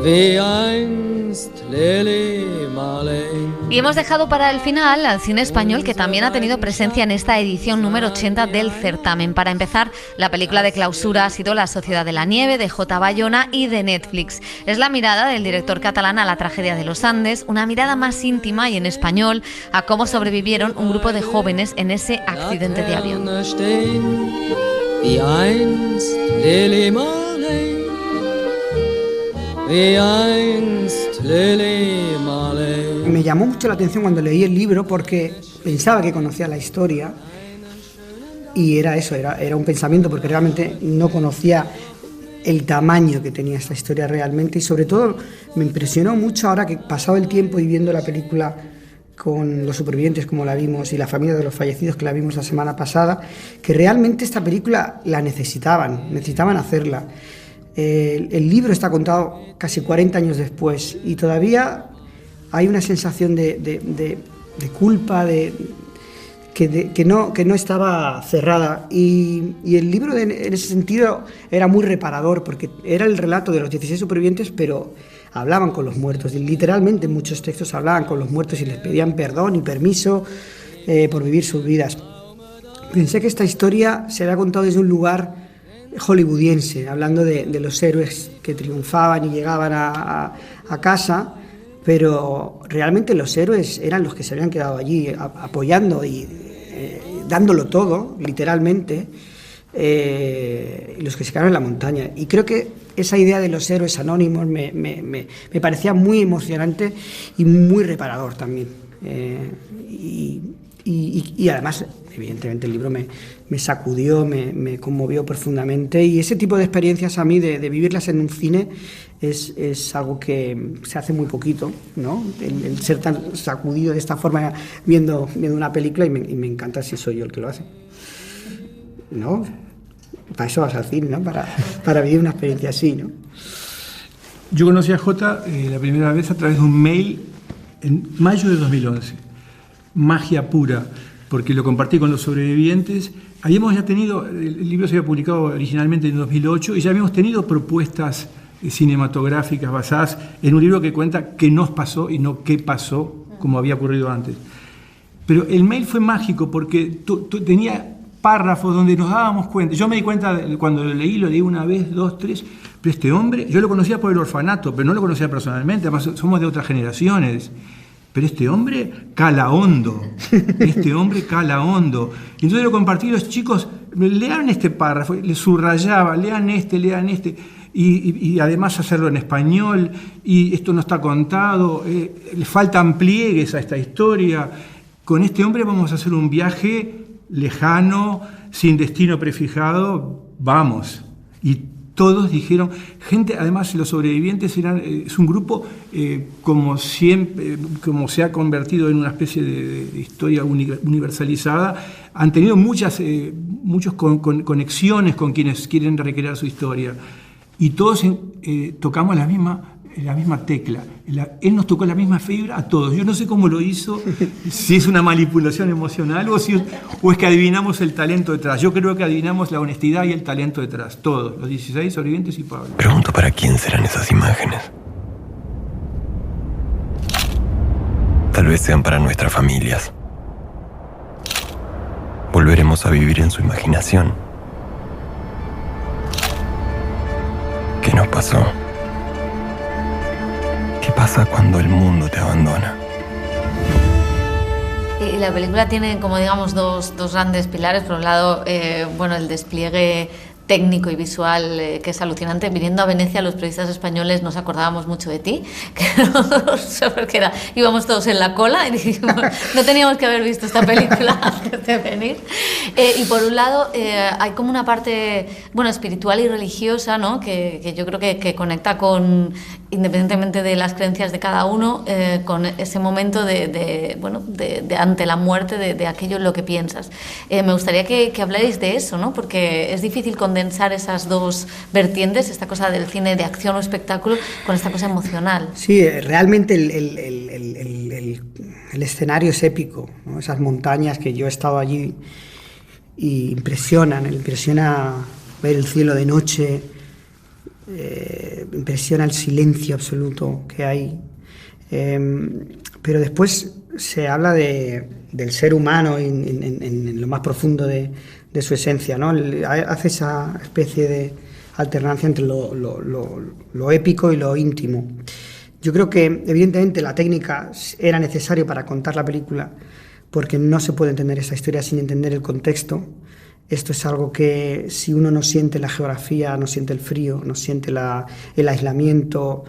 wie einst Lili Marleen. Y hemos dejado para el final al cine español, que también ha tenido presencia en esta edición número 80 del certamen. Para empezar, la película de clausura ha sido La Sociedad de la Nieve, de J. Bayona y de Netflix. Es la mirada del director catalán a la tragedia de los Andes, una mirada más íntima y en español a cómo sobrevivieron un grupo de jóvenes en ese accidente de avión. Wie einst Lili Marleen, wie einst Lili Marleen. Me llamó mucho la atención cuando leí el libro porque pensaba que conocía la historia y era eso, era un pensamiento porque realmente no conocía el tamaño que tenía esta historia realmente y sobre todo me impresionó mucho ahora que pasado el tiempo y viendo la película con los supervivientes como la vimos y la familia de los fallecidos que la vimos la semana pasada, que realmente esta película la necesitaban hacerla. El libro está contado casi 40 años después y todavía hay una sensación de culpa, que no estaba cerrada y el libro en ese sentido era muy reparador porque era el relato de los 16 supervivientes, pero hablaban con los muertos y literalmente en muchos textos hablaban con los muertos y les pedían perdón y permiso por vivir sus vidas. Pensé que esta historia se había contado desde un lugar hollywoodiense, hablando de los héroes que triunfaban y llegaban a casa, pero realmente los héroes eran los que se habían quedado allí apoyando y dándolo todo, literalmente, los que se quedaron en la montaña. Y creo que esa idea de los héroes anónimos me parecía muy emocionante y muy reparador también. Y además, evidentemente, el libro me sacudió, me conmovió profundamente y ese tipo de experiencias a mí, de vivirlas en un cine, es algo que se hace muy poquito, ¿no? El ser tan sacudido de esta forma viendo una película y me encanta si soy yo el que lo hace, ¿no? Para eso vas al cine, ¿no? Para vivir una experiencia así, ¿no? Yo conocí a Jota la primera vez a través de un mail en mayo de 2011. Magia pura, porque lo compartí con los sobrevivientes. Habíamos ya tenido, el libro se había publicado originalmente en 2008 y ya habíamos tenido propuestas cinematográficas basadas en un libro que cuenta qué nos pasó y no qué pasó como había ocurrido antes. Pero el mail fue mágico porque tenía párrafos donde nos dábamos cuenta. Yo me di cuenta, cuando lo leí una vez, dos, tres, pero este hombre, yo lo conocía por el orfanato, pero no lo conocía personalmente, además somos de otras generaciones. Pero este hombre cala hondo, este hombre cala hondo. Y entonces lo compartí a los chicos, lean este párrafo, les subrayaba, lean este, y además hacerlo en español, y esto no está contado, le faltan pliegues a esta historia. Con este hombre vamos a hacer un viaje lejano, sin destino prefijado, vamos. Y todos dijeron, gente, además los sobrevivientes es un grupo como siempre, como se ha convertido en una especie de historia universalizada, han tenido muchas conexiones con quienes quieren recrear su historia, y todos tocamos la misma tecla. Él nos tocó la misma fibra a todos. Yo no sé cómo lo hizo, si es una manipulación emocional o es que adivinamos el talento detrás. Yo creo que adivinamos la honestidad y el talento detrás, todos, los 16 sobrevivientes y Pablo. Pregunto para quién serán esas imágenes. Tal vez sean para nuestras familias. Volveremos a vivir en su imaginación. ¿Qué nos pasó? ¿Qué pasa cuando el mundo te abandona? Y la película tiene, como digamos, dos grandes pilares. Por un lado, el despliegue técnico y visual, que es alucinante. Viniendo a Venecia, los periodistas españoles nos acordábamos mucho de ti, que porque íbamos todos en la cola y dijimos, no teníamos que haber visto esta película antes de venir. Y por un lado, hay como una parte, espiritual y religiosa, ¿no? que yo creo que conecta con, independientemente de las creencias de cada uno, con ese momento de ante la muerte, de aquello en lo que piensas. Me gustaría que hablarais de eso, ¿no? Porque es difícil condensar esas dos vertientes, esta cosa del cine de acción o espectáculo con esta cosa emocional. Sí, realmente el escenario es épico, ¿no? Esas montañas que yo he estado allí y impresiona ver el cielo de noche, impresiona el silencio absoluto que hay. Pero después se habla del ser humano en lo más profundo de su esencia, ¿no? Hace esa especie de alternancia entre lo épico y lo íntimo. Yo creo que, evidentemente, la técnica era necesaria para contar la película, porque no se puede entender esa historia sin entender el contexto. Esto es algo que, si uno no siente la geografía, no siente el frío, no siente el aislamiento,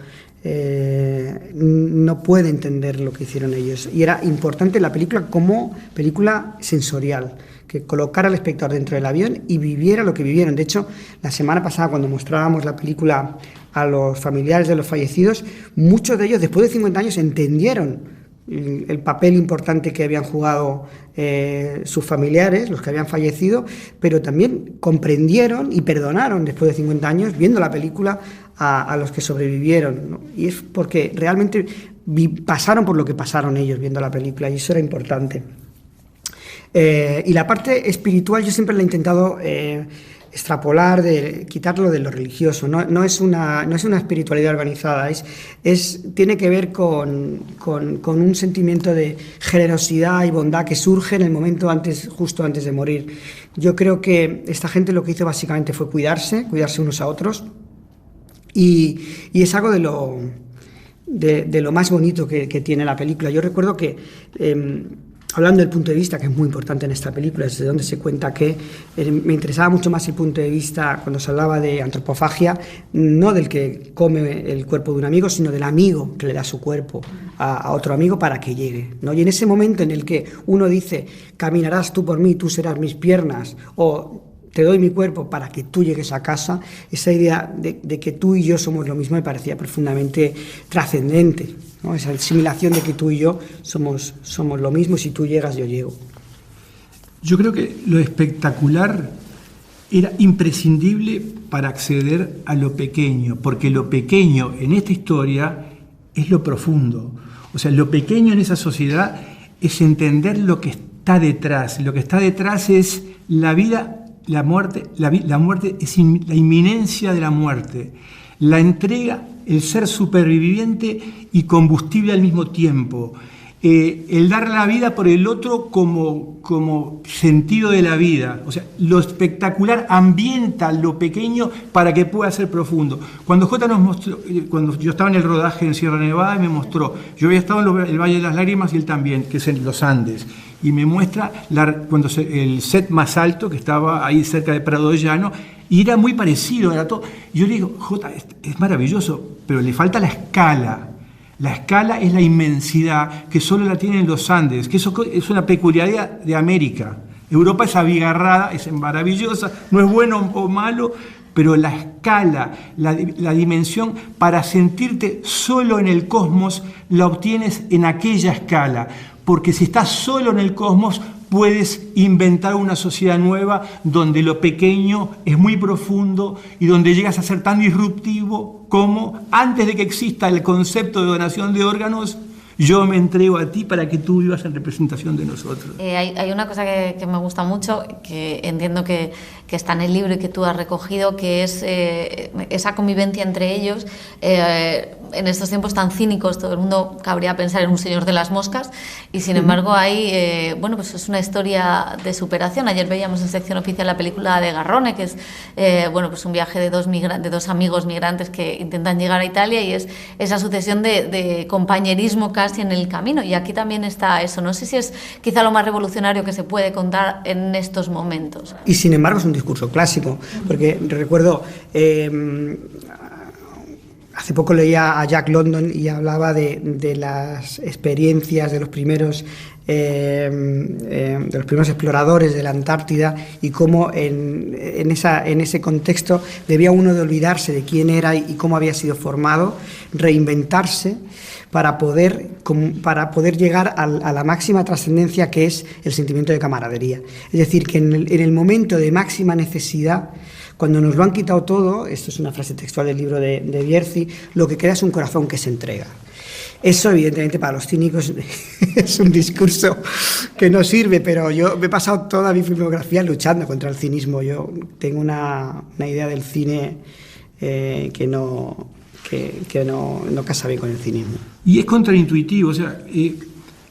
no puede entender lo que hicieron ellos. Y era importante la película como película sensorial, que colocara al espectador dentro del avión y viviera lo que vivieron. De hecho, la semana pasada, cuando mostrábamos la película a los familiares de los fallecidos, muchos de ellos, después de 50 años, entendieron el papel importante que habían jugado sus familiares, los que habían fallecido, pero también comprendieron y perdonaron, después de 50 años, viendo la película, a los que sobrevivieron, ¿no? Y es porque realmente pasaron por lo que pasaron ellos viendo la película, y eso era importante. Y la parte espiritual yo siempre la he intentado extrapolar, quitarlo de lo religioso. No es una espiritualidad organizada, tiene que ver con un sentimiento de generosidad y bondad que surge en el momento justo antes de morir. Yo creo que esta gente lo que hizo básicamente fue cuidarse unos a otros, y es algo de lo más bonito que tiene la película. Yo recuerdo que, hablando del punto de vista, que es muy importante en esta película, desde donde se cuenta que me interesaba mucho más el punto de vista cuando se hablaba de antropofagia, no del que come el cuerpo de un amigo, sino del amigo que le da su cuerpo a otro amigo para que llegue, ¿no? Y en ese momento en el que uno dice, caminarás tú por mí, tú serás mis piernas, o te doy mi cuerpo para que tú llegues a casa, esa idea de que tú y yo somos lo mismo me parecía profundamente trascendente, ¿no? Esa asimilación de que tú y yo somos lo mismo, y si tú llegas, yo llego. Yo creo que lo espectacular era imprescindible para acceder a lo pequeño, porque lo pequeño en esta historia es lo profundo. O sea, lo pequeño en esa sociedad es entender lo que está detrás. Lo que está detrás es la vida. La muerte es la inminencia de la muerte, la entrega, el ser superviviente y combustible al mismo tiempo, el dar la vida por el otro como sentido de la vida. O sea, lo espectacular ambienta lo pequeño para que pueda ser profundo. Cuando Jota nos mostró, cuando yo estaba en el rodaje en Sierra Nevada, me mostró, yo había estado en el Valle de las Lágrimas y él también, que es en los Andes, y me muestra el set más alto, que estaba ahí cerca de Prado de Llano, y era muy parecido, era todo. Yo le digo, Jota, es maravilloso, pero le falta la escala. La escala es la inmensidad que solo la tienen los Andes, que eso es una peculiaridad de América. Europa es abigarrada, es maravillosa, no es bueno o malo, pero la escala, la dimensión para sentirte solo en el cosmos la obtienes en aquella escala, porque si estás solo en el cosmos puedes inventar una sociedad nueva donde lo pequeño es muy profundo y donde llegas a ser tan disruptivo como antes de que exista el concepto de donación de órganos, yo me entrego a ti para que tú vivas en representación de nosotros. Hay una cosa que me gusta mucho, que entiendo que está en el libro y que tú has recogido, que es esa convivencia entre ellos. En estos tiempos tan cínicos, todo el mundo cabría pensar en un señor de las moscas, y sin embargo hay, bueno, pues es una historia de superación. Ayer veíamos en sección oficial la película de Garrone, que es bueno, pues un viaje de dos amigos migrantes que intentan llegar a Italia, y es esa sucesión de compañerismo casi en el camino. Y aquí también está eso. No sé si es quizá lo más revolucionario que se puede contar en estos momentos. Y sin embargo es un discurso clásico, porque recuerdo... hace poco leía a Jack London y hablaba de las experiencias de los primeros exploradores de la Antártida, y cómo en ese contexto debía uno de olvidarse de quién era y cómo había sido formado, reinventarse para poder llegar a la máxima trascendencia, que es el sentimiento de camaradería. Es decir, que en el momento de máxima necesidad, cuando nos lo han quitado todo, esto es una frase textual del libro de Bierzi, lo que queda es un corazón que se entrega. Eso, evidentemente, para los cínicos es un discurso que no sirve, pero yo me he pasado toda mi filmografía luchando contra el cinismo. Yo tengo una idea del cine que no casa bien con el cinismo. Y es contraintuitivo, o sea...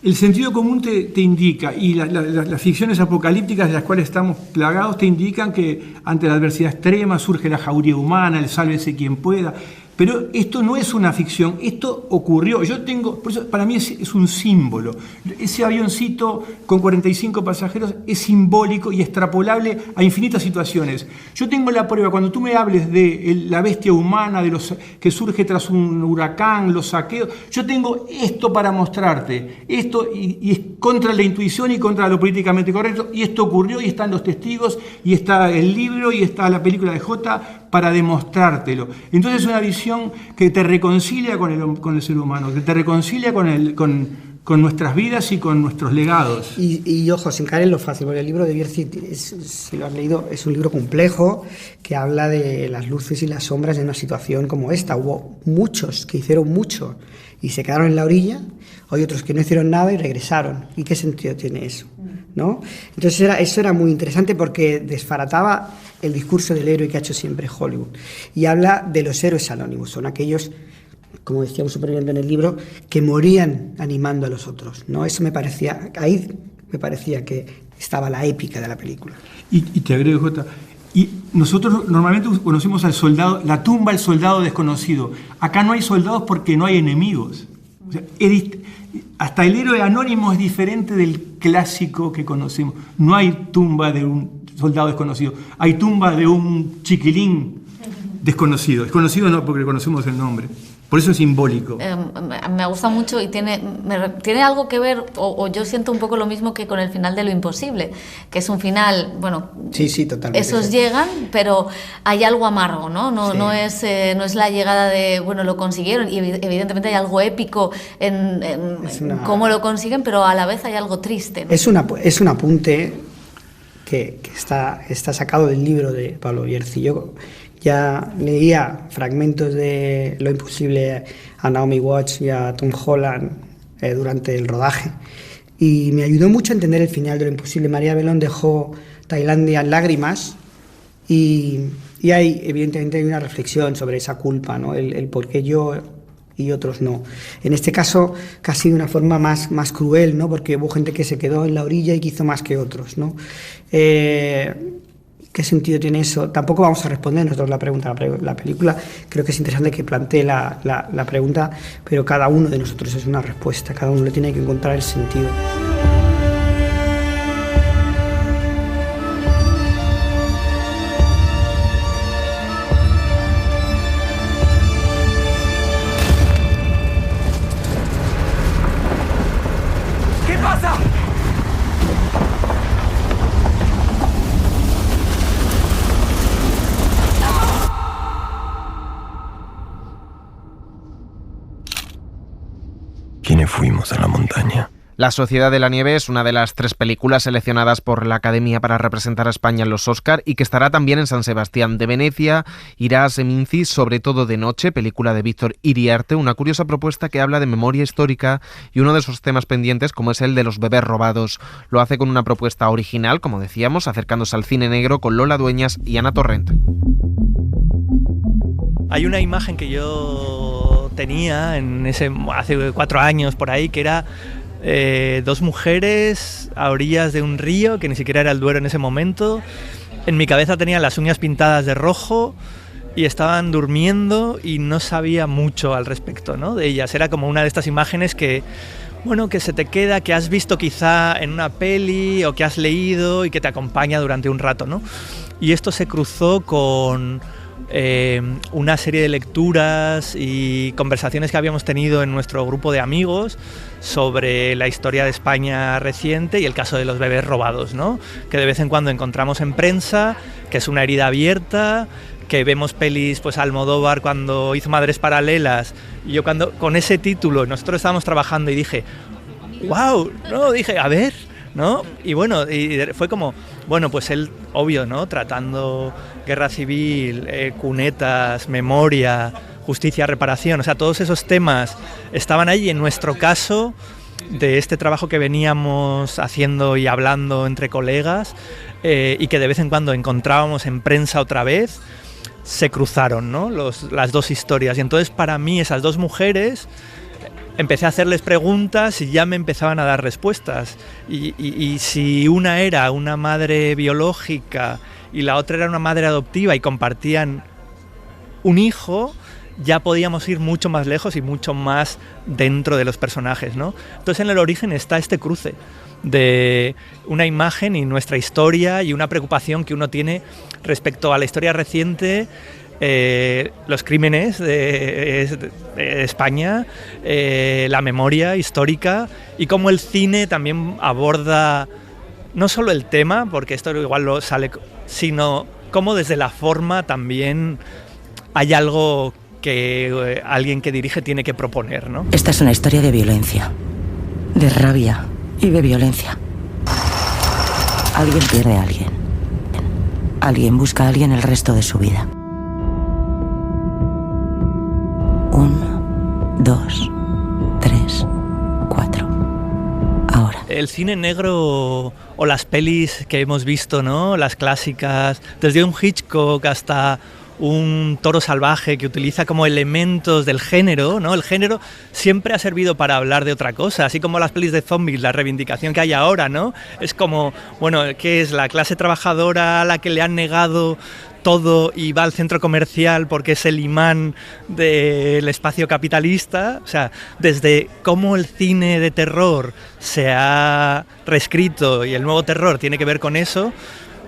el sentido común te indica, y las ficciones apocalípticas de las cuales estamos plagados te indican que ante la adversidad extrema surge la jauría humana, el sálvese quien pueda. Pero esto no es una ficción, esto ocurrió. Por eso para mí es un símbolo. Ese avioncito con 45 pasajeros es simbólico y extrapolable a infinitas situaciones. Yo tengo la prueba, cuando tú me hables de la bestia humana, de los que surge tras un huracán, los saqueos, yo tengo esto para mostrarte. Esto y es contra la intuición y contra lo políticamente correcto, y esto ocurrió, y están los testigos, y está el libro, y está la película de Jota para demostrártelo. Entonces es una visión que te reconcilia con el ser humano, que te reconcilia con nuestras vidas y con nuestros legados. Y ojo, sin caer en lo fácil, porque el libro de Bierzi, si lo has leído, es un libro complejo que habla de las luces y las sombras de una situación como esta. Hubo muchos que hicieron mucho y se quedaron en la orilla, hay otros que no hicieron nada y regresaron. ¿Y qué sentido tiene eso? ¿No? Entonces eso era muy interesante, porque desbarataba el discurso del héroe que ha hecho siempre Hollywood, y habla de los héroes anónimos. Son aquellos, como decía un superviviente en el libro, que morían animando a los otros, ¿no? Eso me parecía que estaba la épica de la película. Y te agrego, Jota, y nosotros normalmente conocemos al soldado, la tumba del soldado desconocido. Acá no hay soldados porque no hay enemigos. O sea, hasta el héroe anónimo es diferente del clásico que conocemos. No hay tumba de un soldado desconocido, hay tumba de un chiquilín desconocido. Desconocido no, porque conocemos el nombre. Por eso es simbólico. Me gusta mucho y tiene algo que ver, o yo siento un poco lo mismo que con el final de Lo Imposible, que es un final, bueno, sí, totalmente. Esos llegan, pero hay algo amargo, ¿no? No es la llegada de, bueno, lo consiguieron, y evidentemente hay algo épico en cómo lo consiguen, pero a la vez hay algo triste, ¿no? Es un apunte que está sacado del libro de Pablo Bierzi. Yo ya leía fragmentos de Lo Imposible a Naomi Watts y a Tom Holland durante el rodaje, y me ayudó mucho a entender el final de Lo Imposible. María Belón dejó Tailandia en lágrimas, y hay, evidentemente, hay una reflexión sobre esa culpa, ¿no? El por qué yo y otros no. En este caso casi de una forma más cruel, ¿no? Porque hubo gente que se quedó en la orilla y que hizo más que otros, ¿no? ¿Qué sentido tiene eso? Tampoco vamos a responder nosotros la pregunta. La película creo que es interesante que plantee la pregunta, pero cada uno de nosotros es una respuesta, cada uno le tiene que encontrar el sentido. ¿Qué pasa? ¿Quiénes fuimos a la montaña? La Sociedad de la Nieve es una de las 3 películas seleccionadas por la Academia para representar a España en los Oscar y que estará también en San Sebastián de Venecia. Irá a Seminci, Sobre todo de noche, película de Víctor Iriarte, una curiosa propuesta que habla de memoria histórica y uno de esos temas pendientes como es el de los bebés robados. Lo hace con una propuesta original, como decíamos, acercándose al cine negro con Lola Dueñas y Ana Torrent. Hay una imagen que yo tenía hace 4 años por ahí, que era 2 mujeres a orillas de un río, que ni siquiera era el Duero en ese momento. En mi cabeza tenían las uñas pintadas de rojo y estaban durmiendo y no sabía mucho al respecto, ¿no?, de ellas. Era como una de estas imágenes que se te queda, que has visto quizá en una peli o que has leído y que te acompaña durante un rato, ¿no? Y esto se cruzó con una serie de lecturas y conversaciones que habíamos tenido en nuestro grupo de amigos sobre la historia de España reciente y el caso de los bebés robados, ¿no?, que de vez en cuando encontramos en prensa, que es una herida abierta, que vemos pelis, pues Almodóvar cuando hizo Madres Paralelas, y yo cuando con ese título nosotros estábamos trabajando y dije, wow, no, dije, a ver, ¿no? Y bueno, y fue como, bueno, pues él, obvio, ¿no?, tratando guerra civil, cunetas, memoria, justicia, reparación, o sea, todos esos temas estaban ahí. En nuestro caso, de este trabajo que veníamos haciendo y hablando entre colegas, y que de vez en cuando encontrábamos en prensa otra vez, se cruzaron, ¿no?, las 2 historias. Y entonces para mí esas 2 mujeres, empecé a hacerles preguntas y ya me empezaban a dar respuestas. Y si una era una madre biológica y la otra era una madre adoptiva y compartían un hijo, ya podíamos ir mucho más lejos y mucho más dentro de los personajes, ¿no? Entonces en el origen está este cruce de una imagen y nuestra historia y una preocupación que uno tiene respecto a la historia reciente, los crímenes de España, la memoria histórica, y cómo el cine también aborda no solo el tema, porque esto igual lo sale, sino cómo desde la forma también hay algo que alguien que dirige tiene que proponer, ¿no? Esta es una historia de violencia, de rabia y de violencia. Alguien pierde a alguien. Alguien busca a alguien el resto de su vida. 1, 2, 3, 4. Ahora. El cine negro o las pelis que hemos visto, ¿no?, las clásicas, desde un Hitchcock hasta un Toro Salvaje, que utiliza como elementos del género, ¿no? El género siempre ha servido para hablar de otra cosa, así como las pelis de zombies, la reivindicación que hay ahora, ¿no? Es como, bueno, ¿qué es la clase trabajadora a la que le han negado todo y va al centro comercial porque es el imán del espacio capitalista? O sea, desde cómo el cine de terror se ha reescrito y el nuevo terror tiene que ver con eso.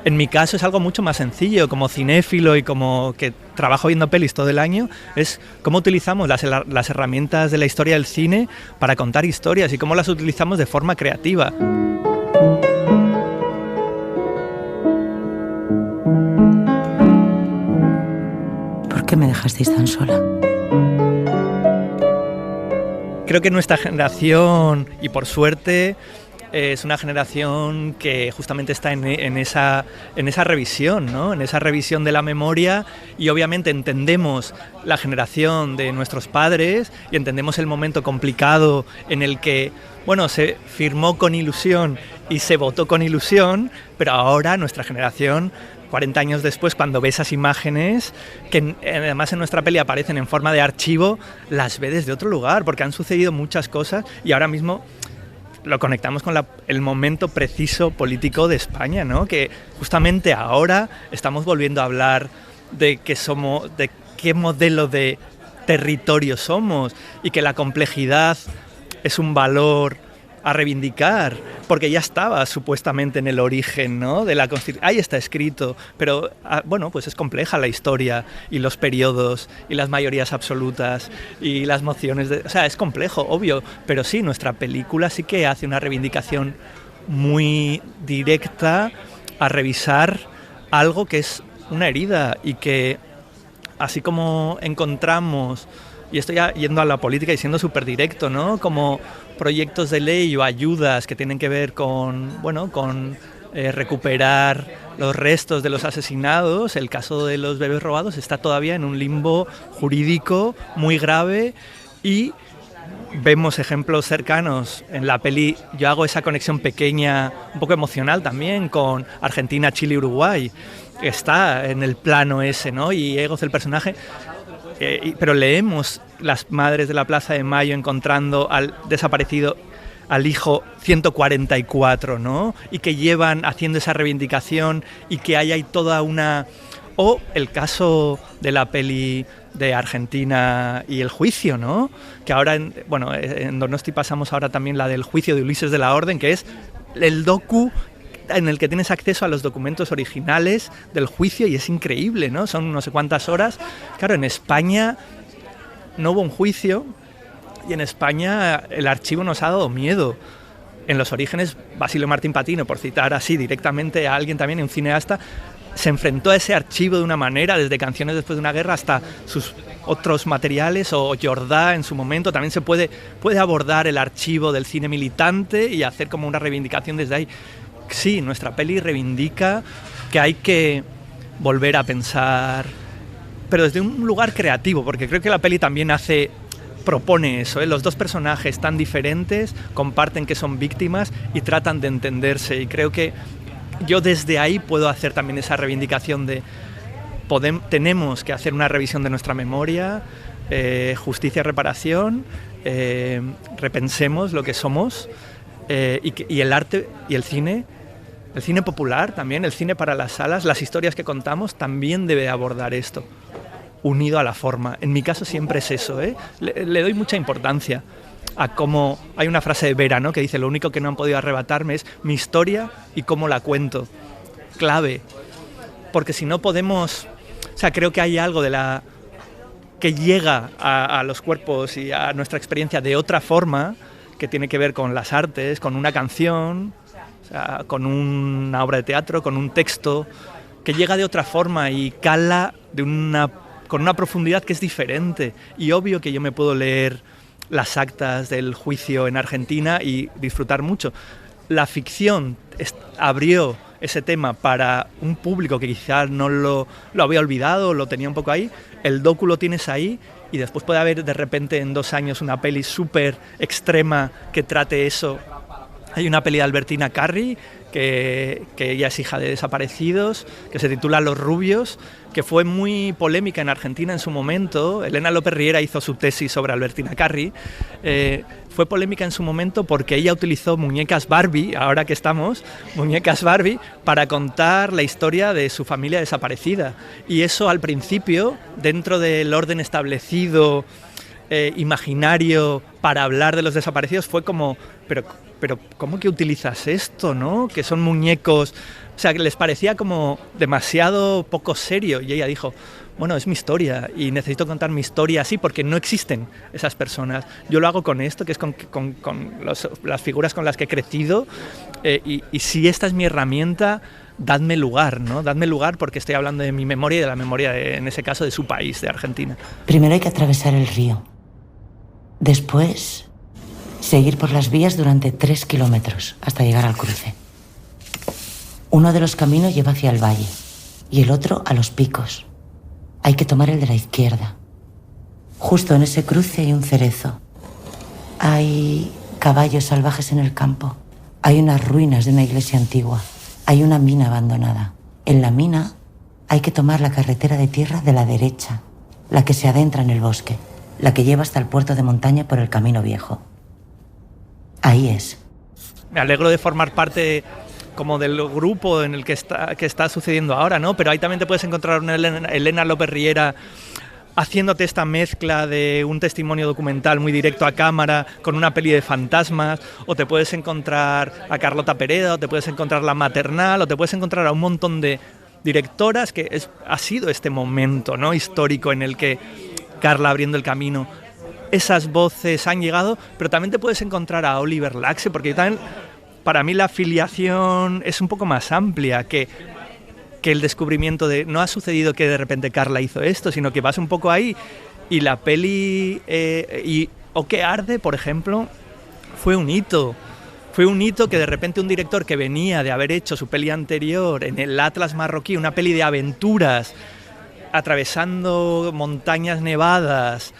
En mi caso es algo mucho más sencillo, como cinéfilo y como que trabajo viendo pelis todo el año, es cómo utilizamos las herramientas de la historia del cine para contar historias y cómo las utilizamos de forma creativa. ¿Por qué me dejasteis tan sola? Creo que nuestra generación, y por suerte, es una generación que justamente está en esa revisión, ¿no?, en esa revisión de la memoria, y obviamente entendemos la generación de nuestros padres y entendemos el momento complicado en el que, bueno, se firmó con ilusión y se votó con ilusión, pero ahora nuestra generación, 40 años después, cuando ve esas imágenes, que además en nuestra peli aparecen en forma de archivo, las ve desde otro lugar, porque han sucedido muchas cosas y ahora mismo lo conectamos con el momento preciso político de España, ¿no? Que justamente ahora estamos volviendo a hablar de qué modelo de territorio somos y que la complejidad es un valor a reivindicar, porque ya estaba supuestamente en el origen, ¿no?, de la Constitución. Ahí está escrito, pero bueno, pues es compleja la historia y los periodos y las mayorías absolutas y las mociones, o sea, es complejo, obvio, pero sí, nuestra película sí que hace una reivindicación muy directa a revisar algo que es una herida y que, así como encontramos, y estoy yendo a la política y siendo súper directo, ¿no?, como proyectos de ley o ayudas que tienen que ver con recuperar los restos de los asesinados, el caso de los bebés robados está todavía en un limbo jurídico muy grave y vemos ejemplos cercanos en la peli. Yo hago esa conexión pequeña, un poco emocional también, con Argentina, Chile y Uruguay. Está en el plano ese, ¿no? Y Egos, el personaje. Pero leemos las madres de la Plaza de Mayo encontrando al desaparecido, al hijo 144, ¿no? Y que llevan haciendo esa reivindicación y que hay toda una... O el caso de la peli de Argentina y el juicio, ¿no? Que ahora, en Donosti pasamos ahora también la del juicio de Ulises de la Orden, que es el docu en el que tienes acceso a los documentos originales del juicio y es increíble, ¿no? Son no sé cuántas horas. Claro, en España no hubo un juicio y en España el archivo nos ha dado miedo. En los orígenes, Basilio Martín Patino, por citar así directamente a alguien también, un cineasta, se enfrentó a ese archivo de una manera, desde Canciones después de una guerra hasta sus otros materiales, o Jordá en su momento, también se puede abordar el archivo del cine militante y hacer como una reivindicación desde ahí. Sí, nuestra peli reivindica que hay que volver a pensar, pero desde un lugar creativo, porque creo que la peli también propone eso, ¿eh? Los dos personajes tan diferentes comparten que son víctimas y tratan de entenderse, y creo que yo desde ahí puedo hacer también esa reivindicación de tenemos que hacer una revisión de nuestra memoria, justicia y reparación, repensemos lo que somos, y el arte y el cine popular también, el cine para las salas, las historias que contamos también debe abordar esto, unido a la forma. En mi caso siempre es eso, ¿eh? Le doy mucha importancia a cómo... Hay una frase de Vera, ¿no?, que dice: lo único que no han podido arrebatarme es mi historia y cómo la cuento. Clave. Porque si no podemos... O sea, creo que hay algo que llega a los cuerpos y a nuestra experiencia de otra forma, que tiene que ver con las artes, con una canción, o sea, con una obra de teatro, con un texto, que llega de otra forma y cala con una profundidad que es diferente. Y obvio que yo me puedo leer las actas del juicio en Argentina y disfrutar mucho. La ficción abrió ese tema para un público que quizás no lo había olvidado, lo tenía un poco ahí. El docu lo tienes ahí y después puede haber de repente en 2 años una peli súper extrema que trate eso. Hay una peli de Albertina Carri, que ella es hija de desaparecidos, que se titula Los Rubios, que fue muy polémica en Argentina en su momento. Elena López Riera hizo su tesis sobre Albertina Carri. Fue polémica en su momento porque ella utilizó muñecas Barbie, ahora que estamos, muñecas Barbie, para contar la historia de su familia desaparecida. Y eso al principio, dentro del orden establecido, imaginario, para hablar de los desaparecidos, fue como... Pero ¿cómo que utilizas esto, no? Que son muñecos... O sea, que les parecía como demasiado poco serio. Y ella dijo, bueno, es mi historia y necesito contar mi historia así porque no existen esas personas. Yo lo hago con esto, que es con las figuras con las que he crecido. Y si esta es mi herramienta, dadme lugar, ¿no? Dadme lugar porque estoy hablando de mi memoria y de la memoria, en ese caso, de su país, de Argentina. Primero hay que atravesar el río. Después... seguir por las vías durante 3 kilómetros hasta llegar al cruce. Uno de los caminos lleva hacia el valle y el otro a los picos. Hay que tomar el de la izquierda. Justo en ese cruce hay un cerezo. Hay caballos salvajes en el campo. Hay unas ruinas de una iglesia antigua. Hay una mina abandonada. En la mina Hay que tomar la carretera de tierra de la derecha, la que se adentra en el bosque, la que lleva hasta el puerto de montaña por el camino viejo. Ahí es. Me alegro de formar parte como del grupo en el que está sucediendo ahora, ¿no? Pero ahí también te puedes encontrar una Elena López Riera haciéndote esta mezcla de un testimonio documental muy directo a cámara con una peli de fantasmas, o te puedes encontrar a Carlota Pereda, o te puedes encontrar La Maternal, o te puedes encontrar a un montón de directoras que ha sido este momento, ¿no?, histórico en el que Carla abriendo el camino, esas voces han llegado, pero también te puedes encontrar a Oliver Laxe, porque también, para mí la afiliación es un poco más amplia que el descubrimiento de no ha sucedido que de repente Carla hizo esto, sino que vas un poco ahí y la peli O que arde, por ejemplo, fue un hito. Fue un hito que de repente un director que venía de haber hecho su peli anterior en el Atlas marroquí, una peli de aventuras, atravesando montañas nevadas,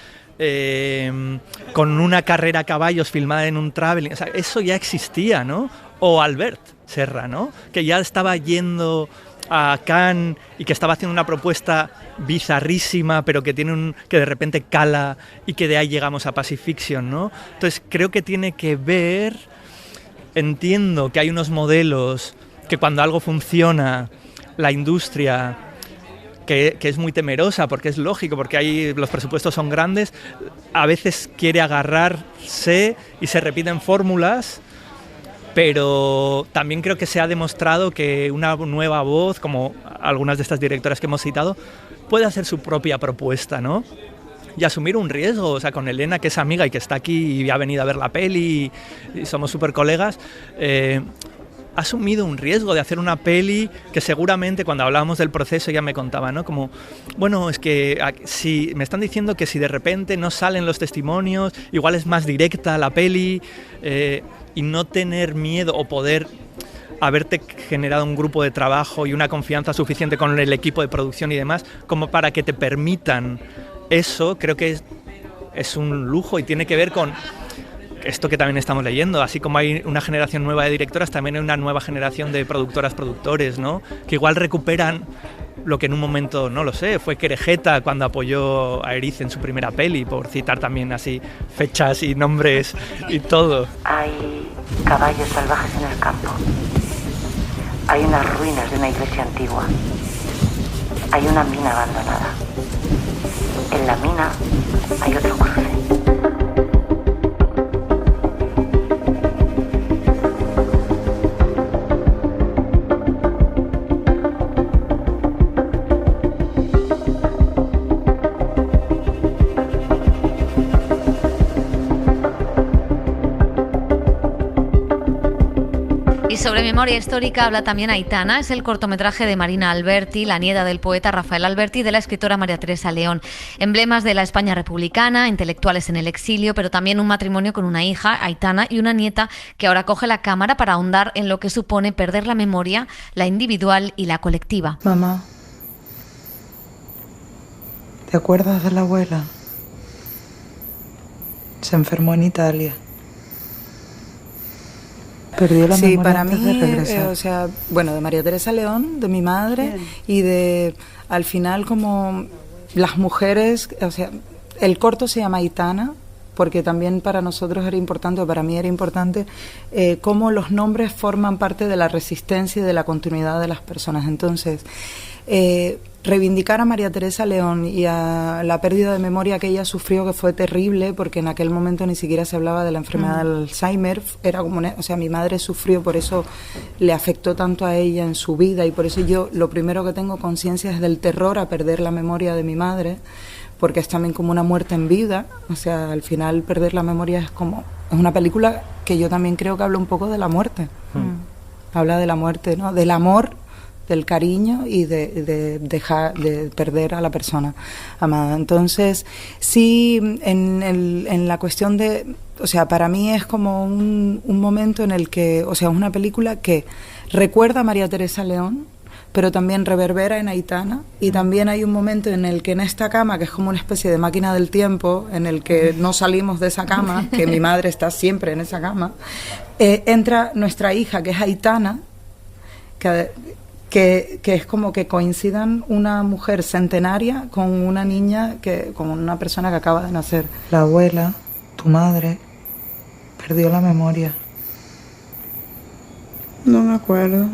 con una carrera a caballos filmada en un traveling, o sea, eso ya existía, ¿no? O Albert Serra, ¿no?, que ya estaba yendo a Cannes y que estaba haciendo una propuesta bizarrísima, pero que que de repente cala, y que de ahí llegamos a Pacifiction, ¿no? Entonces creo que tiene que ver, entiendo que hay unos modelos que cuando algo funciona, la industria, que es muy temerosa, porque es lógico, porque los presupuestos son grandes, a veces quiere agarrarse y se repiten fórmulas, pero también creo que se ha demostrado que una nueva voz, como algunas de estas directoras que hemos citado, puede hacer su propia propuesta, ¿no? Y asumir un riesgo, o sea, con Elena, que es amiga y que está aquí y ha venido a ver la peli y somos súper colegas, ha asumido un riesgo de hacer una peli que seguramente cuando hablábamos del proceso ya me contaba, ¿no? Como, bueno, es que si me están diciendo que si de repente no salen los testimonios, igual es más directa la peli, y no tener miedo o poder haberte generado un grupo de trabajo y una confianza suficiente con el equipo de producción y demás como para que te permitan eso, creo que es un lujo y tiene que ver con esto que también estamos leyendo. Así como hay una generación nueva de directoras, también hay una nueva generación de productoras, productores, ¿no?, que igual recuperan lo que en un momento, no lo sé, fue Querejeta cuando apoyó a Eriz en su primera peli, por citar también así fechas y nombres y todo. Hay caballos salvajes en el campo. Hay unas ruinas de una iglesia antigua. Hay una mina abandonada. En la mina hay otro cruce. Y sobre memoria histórica habla también Aitana. Es el cortometraje de Marina Alberti, la nieta del poeta Rafael Alberti y de la escritora María Teresa León. Emblemas de la España republicana, intelectuales en el exilio, pero también un matrimonio con una hija, Aitana, y una nieta que ahora coge la cámara para ahondar en lo que supone perder la memoria, la individual y la colectiva. Mamá, ¿te acuerdas de la abuela? Se enfermó en Italia. Perdió la memoria para antes mí, de regresar. o sea, bueno, de María Teresa León, de mi madre, bien, y de, al final, como las mujeres, o sea, el corto se llama Aitana, porque también para nosotros era importante, o para mí era importante, cómo los nombres forman parte de la resistencia y de la continuidad de las personas. Entonces, reivindicar a María Teresa León y a la pérdida de memoria que ella sufrió, que fue terrible, porque en aquel momento ni siquiera se hablaba de la enfermedad del Alzheimer, era como o sea, mi madre sufrió, por eso le afectó tanto a ella en su vida, y por eso yo lo primero que tengo conciencia es del terror a perder la memoria de mi madre, porque es también como una muerte en vida, o sea, al final perder la memoria es una película que yo también creo que habla un poco de la muerte, habla de la muerte, ¿no?, del amor, del cariño y de dejar de perder a la persona amada. Entonces, sí, en la cuestión de, o sea, para mí es como un momento en el que, o sea, es una película que recuerda a María Teresa León, pero también reverbera en Aitana, y también hay un momento en el que en esta cama, que es como una especie de máquina del tiempo, en el que no salimos de esa cama, que mi madre está siempre en esa cama, entra nuestra hija, que es Aitana, que es como que coincidan una mujer centenaria con una niña, con una persona que acaba de nacer. La abuela, tu madre, perdió la memoria. No me acuerdo.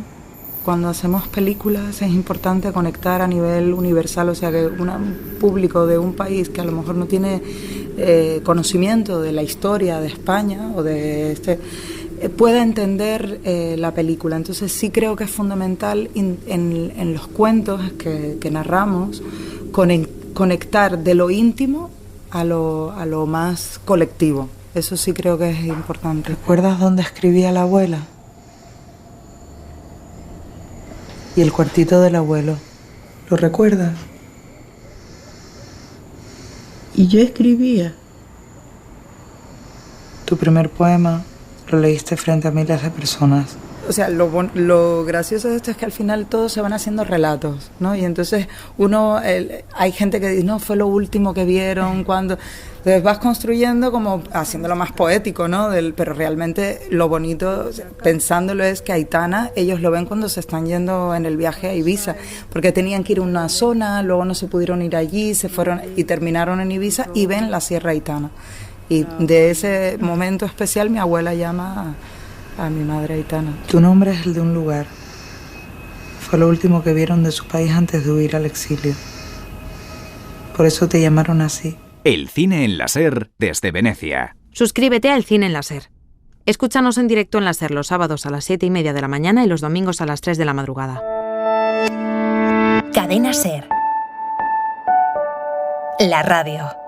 Cuando hacemos películas es importante conectar a nivel universal, o sea que un público de un país que a lo mejor no tiene conocimiento de la historia de España o de pueda entender la película. Entonces sí creo que es fundamental en los cuentos que narramos conectar de lo íntimo a lo más colectivo. Eso sí creo que es importante. ¿Recuerdas dónde escribía la abuela? Y el cuartito del abuelo. ¿Lo recuerdas? Y yo escribía. Tu primer poema lo leíste frente a miles de personas. O sea, lo gracioso de esto es que al final todos se van haciendo relatos, ¿no? Y entonces hay gente que dice, no, fue lo último que vieron cuando... Entonces vas construyendo como haciéndolo más poético, ¿no? Pero realmente lo bonito, o sea, pensándolo, es que Aitana, ellos lo ven cuando se están yendo en el viaje a Ibiza, porque tenían que ir a una zona, luego no se pudieron ir allí, se fueron y terminaron en Ibiza y ven la Sierra Aitana. Y de ese momento especial mi abuela llama a mi madre Aitana. Tu nombre es el de un lugar. Fue lo último que vieron de su país antes de huir al exilio. Por eso te llamaron así. El cine en la SER desde Venecia. Suscríbete al Cine en la SER. Escúchanos en directo en la SER los sábados a las 7:30 de la mañana y los domingos a las 3 de la madrugada. Cadena SER. La radio.